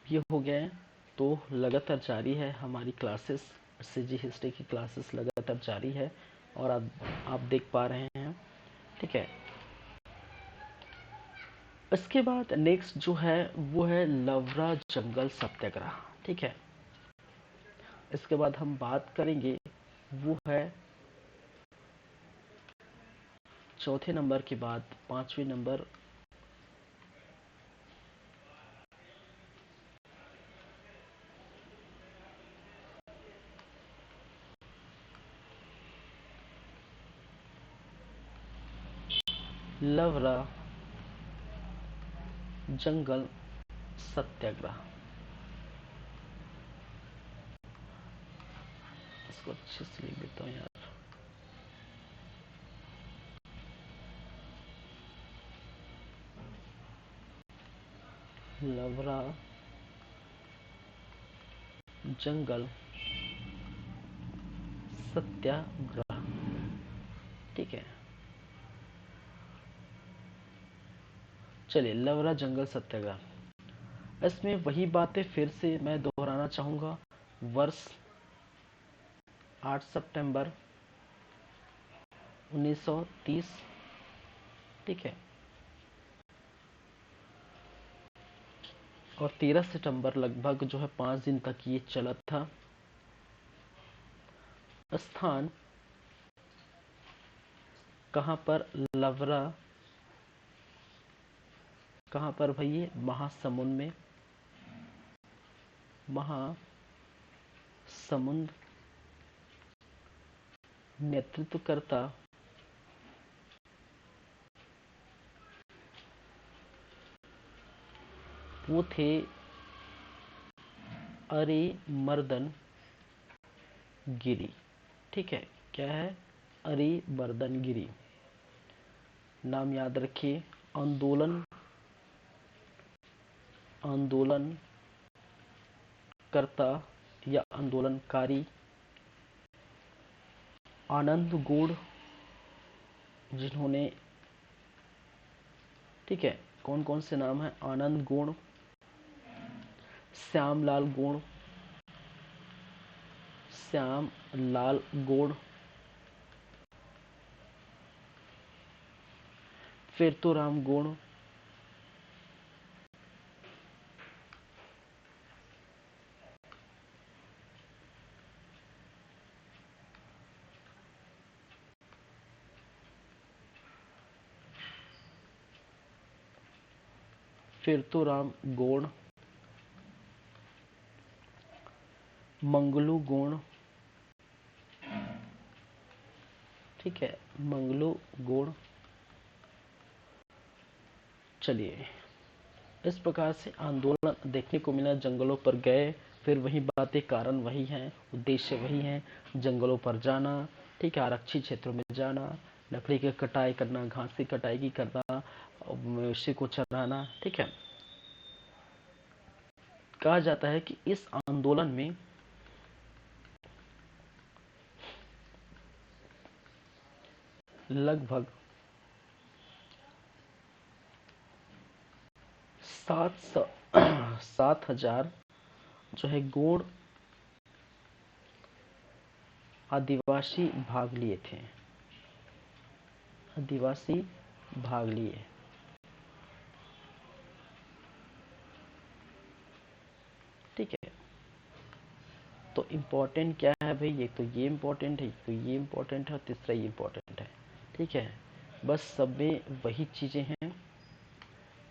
A: ये हो गया है। तो लगातार जारी है हमारी क्लासेस, सीजी हिस्ट्री की क्लासेस लगातार जारी है और आप देख पा रहे हैं, ठीक है। इसके बाद नेक्स्ट जो है वो है लवरा जंगल सत्याग्रह, ठीक है। इसके बाद हम बात करेंगे वो है चौथे नंबर के बाद पांचवें नंबर लवरा जंगल सत्याग्रह। इसको अच्छे से लिख देता हूँ यार। लवरा जंगल सत्याग्रह, ठीक है। चलिए, लवरा जंगल सत्याग्रह, इसमें वही बातें फिर से मैं दोहराना चाहूंगा। वर्ष 8 सितंबर 1930, ठीक है, और 13 सितंबर लगभग जो है 5 दिन तक ये चला था। स्थान कहां पर, लवरा कहां पर भाई, ये महासमुंद में, महासमुंद। नेतृत्वकर्ता वो थे अरिमर्दन गिरी, ठीक है। क्या है, अरिमर्दन गिरी। नाम याद रखिए। आंदोलन आंदोलन करता या आंदोलनकारी आनंद गोड़, जिन्होंने, ठीक है, कौन कौन से नाम है, आनंद गोड़, श्यामलाल गोड़, श्याम लाल गोड़, फिरतोराम गोड़, फिरतोराम गोड़, मंगलू गोड़, ठीक है, मंगलू गोड़। चलिए, इस प्रकार से आंदोलन देखने को मिला, जंगलों पर गए, फिर वही बातें, कारण वही हैं, उद्देश्य वही हैं, जंगलों पर जाना, ठीक है, आरक्षित क्षेत्रों में जाना, लकड़ी की कटाई करना, घास की कटाई की करना, मवेशी को चराना, ठीक है। कहा जाता है कि इस आंदोलन में लगभग 7,000 जो है गौड़ आदिवासी भाग लिए थे, आदिवासी भाग लिए। ठीक है, तो इम्पोर्टेंट क्या है भाई, एक तो ये इम्पोर्टेंट है, एक तो ये इम्पोर्टेंट है, और तीसरा ये इम्पोर्टेंट है। ठीक है, बस सब में वही चीज़ें हैं।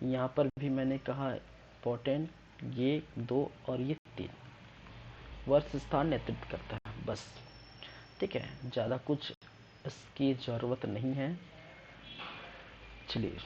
A: यहाँ पर भी मैंने कहा इम्पोर्टेंट ये 2 और ये 3, वर्ष स्थान नेतृत्व करता है बस। ठीक है, ज़्यादा कुछ इसकी ज़रूरत नहीं है। चलिए,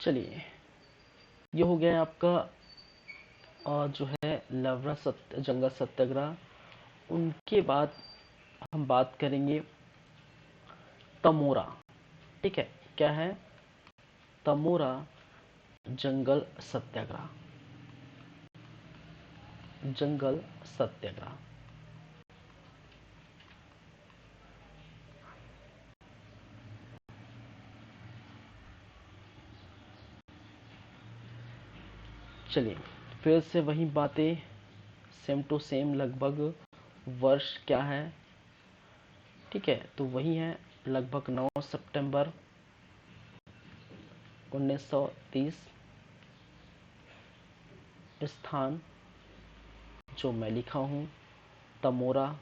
A: चलिए, ये हो गया आपका जो है जंगल सत्याग्रह। उनके बाद हम बात करेंगे तमोरा। ठीक है, क्या है तमोरा जंगल सत्याग्रह, जंगल सत्याग्रह। चलिए, फिर से वही बातें, सेम टू सेम लगभग। वर्ष क्या है, ठीक है, तो वही है लगभग 9 सितंबर 1930। स्थान जो मैं लिखा हूँ तमोरा,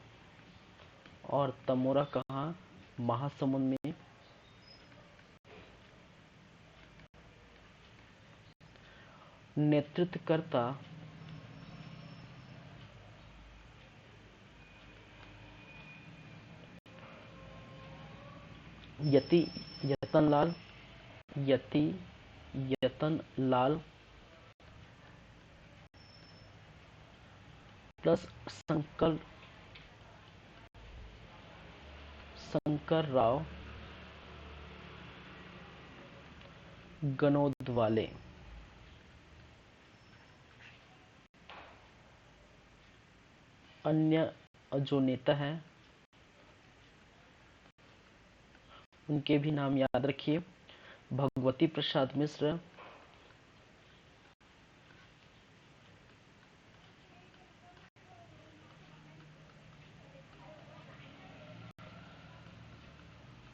A: और तमोरा कहाँ, महासमुंद में। नेतृत्वकर्ता यति यतनलाल, यति यतनलाल प्लस शंकर राव गनोदवाले। अन्य जो नेता हैं उनके भी नाम याद रखिए। भगवती प्रसाद मिश्र,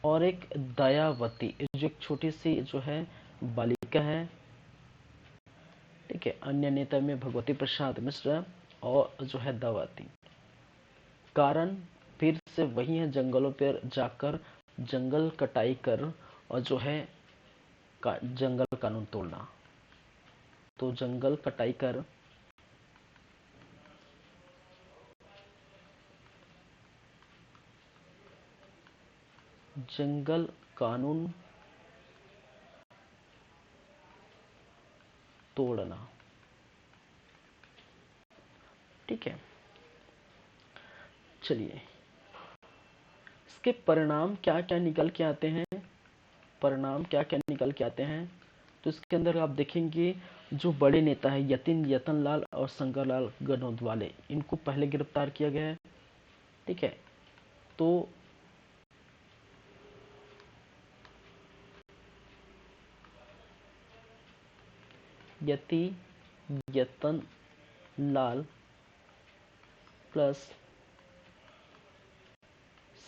A: और एक दयावती, जो एक छोटी सी जो है बालिका है। ठीक है, अन्य नेता में भगवती प्रसाद मिश्र और जो है दयावती। कारण फिर से वही है, जंगलों पर जाकर जंगल कटाई कर और जो है जंगल कानून तोड़ना। तो जंगल कटाई कर जंगल कानून तोड़ना। ठीक है, चलिए, इसके परिणाम क्या क्या निकल के आते हैं, परिणाम क्या क्या निकल के आते हैं। तो इसके अंदर आप देखेंगे जो बड़े नेता है यतनलाल और शंकरलाल गनोदवाले, इनको पहले गिरफ्तार किया गया है। ठीक है, तो यति यतनलाल प्लस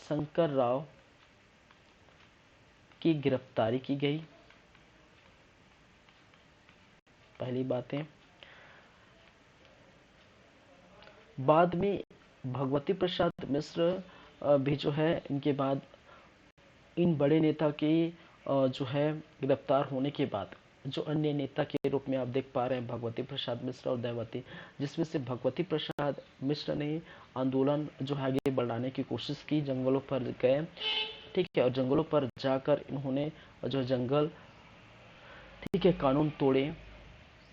A: शंकर राव की गिरफ्तारी की गई। पहली बातें, बाद में भगवती प्रसाद मिश्र भी जो है इनके बाद इन बड़े नेता के जो है गिरफ्तार होने के बाद जो अन्य नेता के रूप में आप देख पा रहे हैं भगवती प्रसाद मिश्र और दयावती, जिसमें से भगवती प्रसाद मिश्र ने आंदोलन जो है आगे बढ़ाने की कोशिश की, जंगलों पर गए, ठीक है, और जंगलों पर जाकर इन्होंने जो जंगल, ठीक है, कानून तोड़े।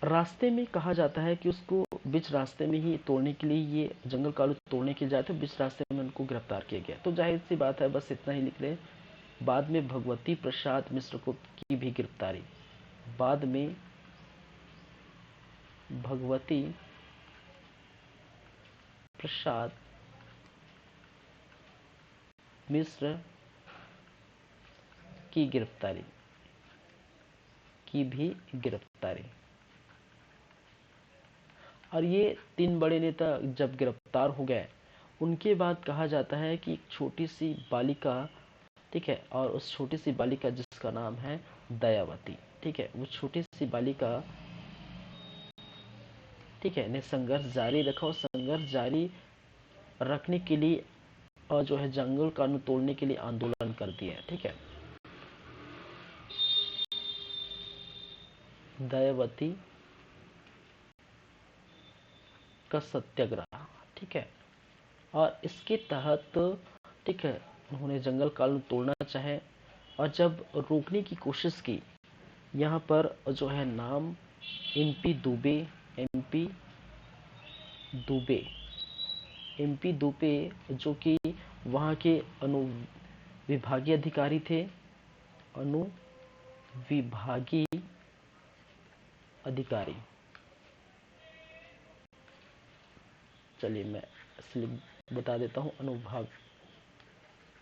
A: रास्ते में कहा जाता है कि उसको बीच रास्ते में ही तोड़ने के लिए, ये जंगल कानून तोड़ने के लिए जाए तो बीच रास्ते में उनको गिरफ्तार किया गया। तो जाहिर सी बात है, बस इतना ही लिख लें। बाद में भगवती प्रसाद मिश्र को की भी गिरफ्तारी, बाद में भगवती प्रसाद मिश्र की गिरफ्तारी, की भी गिरफ्तारी। और ये तीन बड़े नेता जब गिरफ्तार हो गए, उनके बाद कहा जाता है कि एक छोटी सी बालिका, ठीक है, और उस छोटी सी बालिका जिसका नाम है दयावती, ठीक है, वो छोटी सी बालिका, ठीक है, ने संघर्ष जारी रखा और संघर्ष जारी रखने के लिए और जो है जंगल कानून तोड़ने के लिए आंदोलन कर दिया, ठीक है। दयावती का सत्याग्रह, ठीक है, और इसके तहत, ठीक है, उन्होंने जंगल कानून तोड़ना चाहे और जब रोकने की कोशिश की, यहाँ पर जो है नाम MP Dubey, MP Dubey, MP Dubey जो कि वहाँ के अनुविभागीय अधिकारी थे, अनुविभागीय अधिकारी, चलिए मैं इसलिए बता देता हूँ,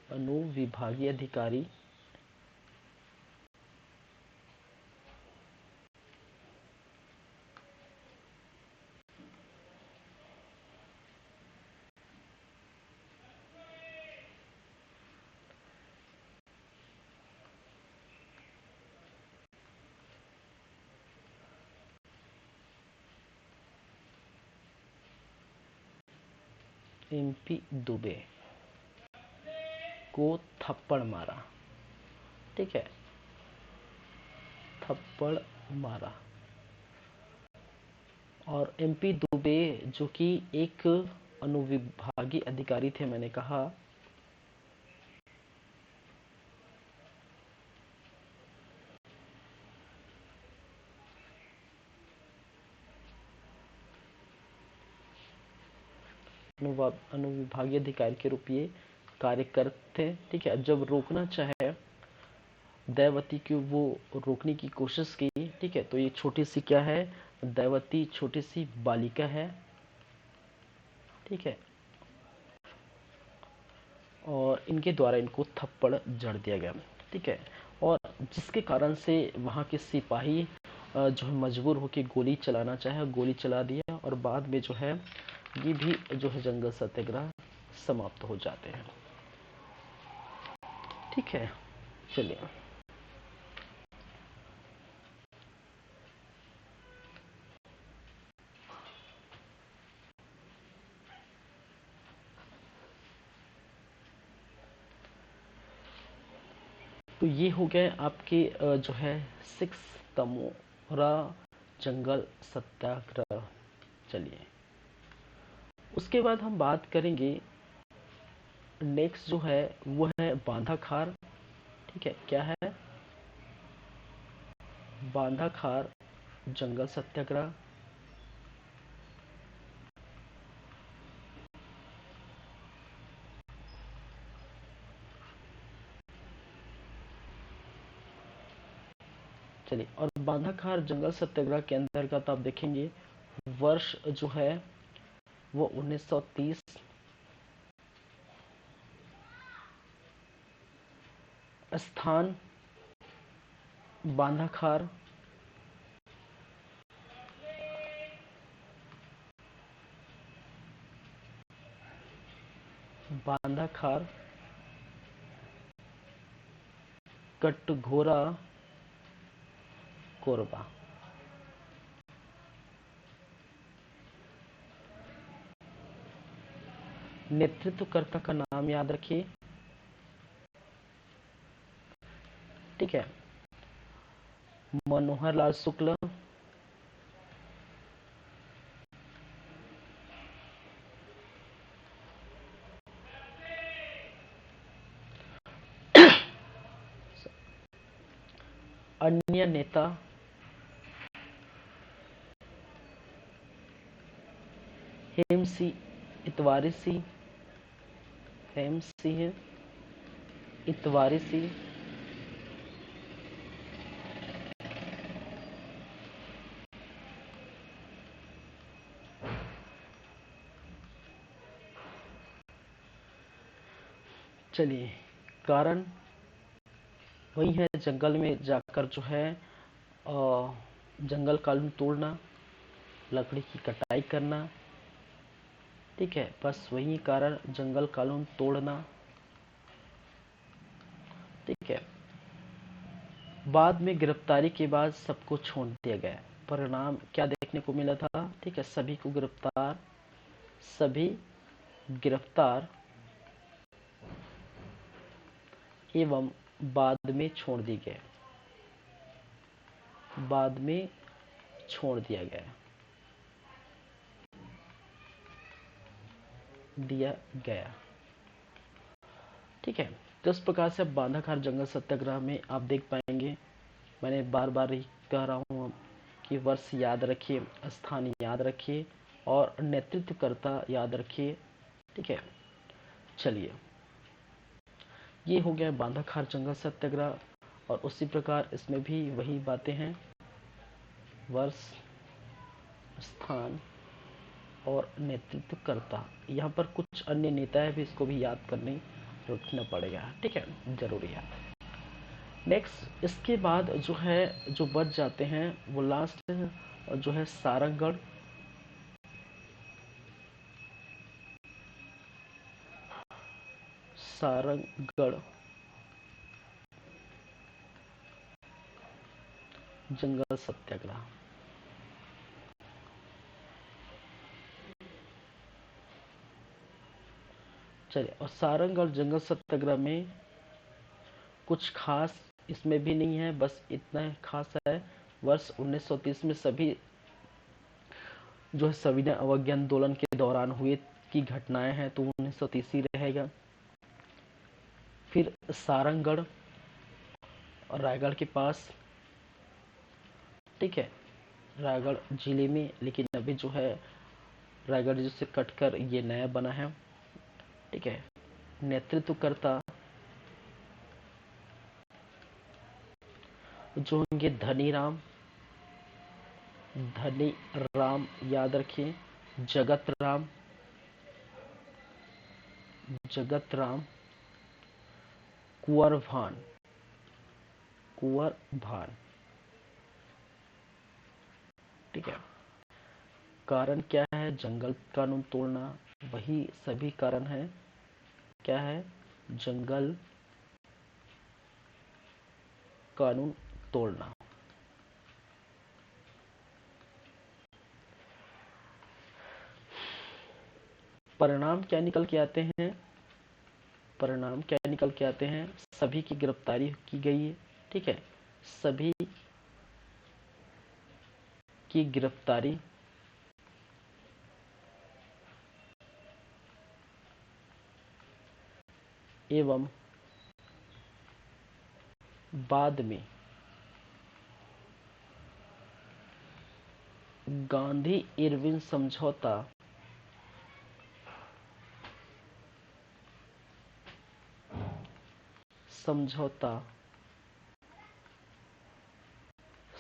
A: अनुविभागीय अधिकारी एमपी दुबे को थप्पड़ मारा, ठीक है, थप्पड़ मारा। और एमपी दुबे जो कि एक अनुविभागीय अधिकारी थे, मैंने कहा, अनुविभागीय अधिकारी के रूप ये कार्य करते, ठीक है। जब रोकना चाहे दयावती की, वो रोकने की कोशिश की, ठीक है, तो ये छोटी सी क्या है, दयावती छोटी सी बालिका है, ठीक है, और इनके द्वारा इनको थप्पड़ जड़ दिया गया, ठीक है, और जिसके कारण से वहाँ के सिपाही जो है मजबूर होकर गोली चलाना चाहे, गोली चला दिया, और बाद में जो है ये भी जो है जंगल सत्याग्रह समाप्त हो जाते हैं, ठीक है। चलिए, तो ये हो गए आपके जो है 6 तमोरा जंगल सत्याग्रह। चलिए, उसके बाद हम बात करेंगे, नेक्स्ट जो है वो है बांधा खार, ठीक है, क्या है, बांधा खार जंगल सत्याग्रह। चलिए, और बांधा खार जंगल सत्याग्रह के अंतर्गत आप देखेंगे वर्ष जो है वो 1930, स्थान बांधा खार, बांधा खार कटघोरा कोरबा। नेतृत्वकर्ता का नाम याद रखिए, ठीक है। मनोहर लाल शुक्ल, अन्य नेता हेम सिंह इतवारी सिंह, हेम सिंह इतवारी सिंह, चलिए कारण वही है, जंगल में जाकर जो है जंगल कानून तोड़ना, लकड़ी की कटाई करना, ठीक है, बस वही कारण, जंगल कानून तोड़ना, ठीक है। बाद में गिरफ्तारी के बाद सबको छोड़ दिया गया। परिणाम क्या देखने को मिला था, ठीक है, सभी गिरफ्तार एवं बाद में छोड़ दिए गए, बाद में छोड़ दिया गया, ठीक है। तो इस प्रकार से बांधाखार जंगल सत्याग्रह में आप देख पाएंगे, मैंने बार बार ही कह रहा हूँ कि वर्ष याद रखिए, स्थान याद रखिए और नेतृत्वकर्ता याद रखिए, ठीक है। चलिए, ये हो गया बांधाखार जंगल सत्याग्रह, और उसी प्रकार इसमें भी वही बातें हैं, वर्ष, स्थान और नेतृत्वकर्ता। यहाँ पर कुछ अन्य नेता है भी, इसको भी याद करने रखना पड़ेगा, ठीक है, जरूरी है। नेक्स्ट, इसके बाद जो है, जो बच जाते हैं वो लास्ट जो है सारंगगढ़, जंगल सत्याग्रह। चलिए, और सारंगगढ़ जंगल सत्याग्रह में कुछ खास इसमें भी नहीं है, बस इतना खास है, वर्ष 1930 में सभी जो है सविनय अवज्ञा आंदोलन के दौरान हुए की घटनाएं हैं, तो 1930 ही रहेगा। फिर सारंगगढ़ और रायगढ़ के पास, ठीक है, रायगढ़ जिले में, लेकिन अभी जो है रायगढ़ जिसे कटकर ये नया बना है, ठीक है। नेतृत्वकर्ता जो होंगे धनी राम याद रखिए, जगत राम कुंवर भान, ठीक है। कारण क्या है, जंगल कानून तोड़ना, वही सभी कारण है, क्या है, जंगल कानून तोड़ना। परिणाम क्या निकल के आते हैं, सभी की गिरफ्तारी की गई है, ठीक है, सभी की गिरफ्तारी एवं बाद में गांधी इरविन समझौता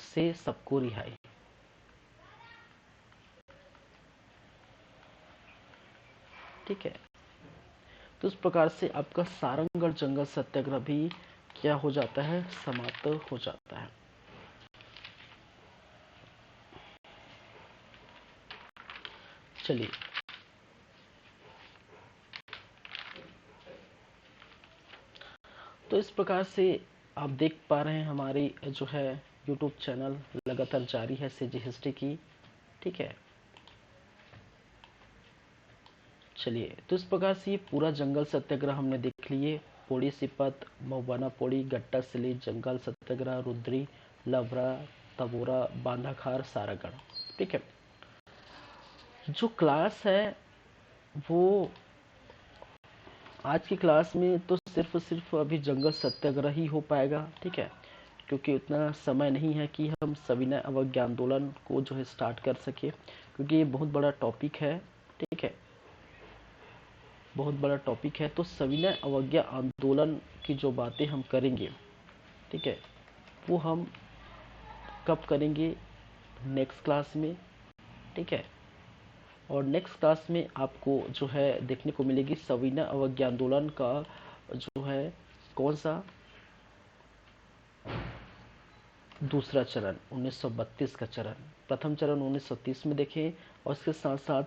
A: से सबको रिहाई, ठीक है। तो इस प्रकार से आपका सारंगगढ़ जंगल सत्याग्रह भी क्या हो जाता है, समाप्त हो जाता है। चलिए, तो इस प्रकार से आप देख पा रहे हैं हमारी जो है यूट्यूब चैनल लगातार जारी है सीजी हिस्ट्री की, ठीक है। चलिए, तो इस प्रकार से ये पूरा जंगल सत्याग्रह हमने देख लिए, पोड़ी सिपत, महुबाना पोड़ी, गट्टा सिली, जंगल सत्याग्रह, रुद्री, लवरा, तबोरा, बांधाखार, सारागढ़। ठीक है, जो क्लास है वो आज की क्लास में तो सिर्फ अभी जंगल सत्याग्रह ही हो पाएगा। ठीक है, क्योंकि उतना समय नहीं है कि हम सविनय अवज्ञा आंदोलन को जो है स्टार्ट कर सके, क्योंकि ये बहुत बड़ा टॉपिक है। ठीक है, बहुत बड़ा टॉपिक है। तो सविनय अवज्ञा आंदोलन की जो बातें हम करेंगे, ठीक है, वो हम कब करेंगे? नेक्स्ट क्लास में। ठीक है, और नेक्स्ट क्लास में आपको जो है देखने को मिलेगी सविनय अवज्ञा आंदोलन का जो है कौन सा दूसरा चरण 1932 का चरण। प्रथम चरण 1930 में देखें, और इसके साथ साथ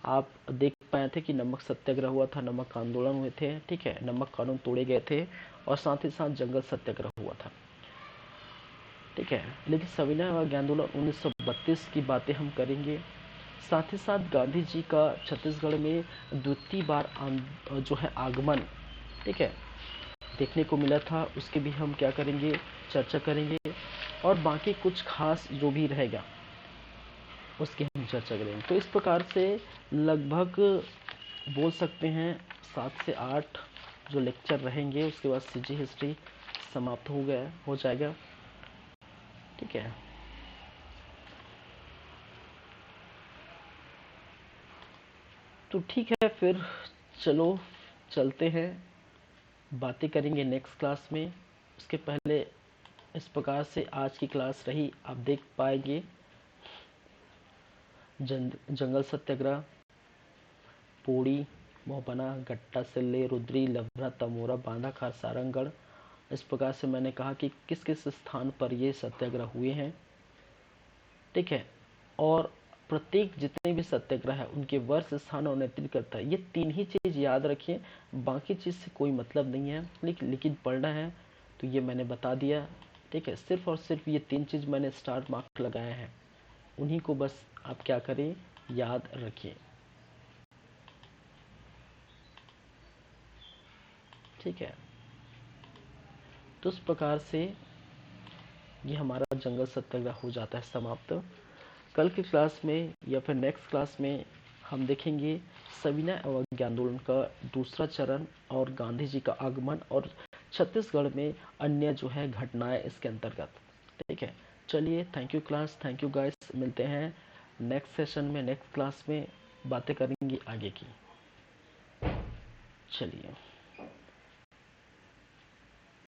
A: आप देख पाए थे कि नमक सत्याग्रह हुआ था, नमक आंदोलन हुए थे। ठीक है, नमक कानून तोड़े गए थे, और साथ ही साथ जंगल सत्याग्रह हुआ था। ठीक है, लेकिन सविनय अवज्ञा आंदोलन 1932 की बातें हम करेंगे। साथ ही साथ गांधी जी का छत्तीसगढ़ में द्वितीय बार जो है आगमन, ठीक है, देखने को मिला था, उसके भी हम क्या करेंगे, चर्चा करेंगे। और बाकी कुछ खास जो भी रहेगा उसकी हम चर्चा करेंगे। तो इस प्रकार से लगभग बोल सकते हैं 7 से 8 जो लेक्चर रहेंगे, उसके बाद सीजी हिस्ट्री समाप्त हो जाएगा। ठीक है, तो ठीक है, फिर चलो चलते हैं, बातें करेंगे नेक्स्ट क्लास में। उसके पहले इस प्रकार से आज की क्लास रही, आप देख पाएंगे जंगल सत्याग्रह, पोड़ी, मोहपना, गट्टा सिल्ले, रुद्री, लवरा, तमोरा, बांधाखार, सारंगढ़। इस प्रकार से मैंने कहा कि किस किस स्थान पर ये सत्याग्रह हुए हैं। ठीक है, और प्रत्येक जितने भी सत्याग्रह है उनके वर्ष, स्थान और नेतृत्व करता है। ये 3 ही चीज याद रखिए, बाकी चीज से कोई मतलब नहीं है, लेकिन पढ़ना है तो ये मैंने बता दिया। ठीक है, सिर्फ और सिर्फ ये 3 चीज मैंने स्टार मार्क लगाया है, उन्हीं को बस आप क्या करें, याद रखिए। ठीक है, तो इस प्रकार से ये हमारा जंगल सत्याग्रह हो जाता है समाप्त। कल की क्लास में या फिर नेक्स्ट क्लास में हम देखेंगे सविनय अवज्ञा आंदोलन का दूसरा चरण और गांधी जी का आगमन और छत्तीसगढ़ में अन्य जो है घटनाएं इसके अंतर्गत। ठीक है, चलिए, thank you class, thank you guys, मिलते हैं नेक्स्ट सेशन में, नेक्स्ट क्लास में बातें करेंगे आगे की। चलिए।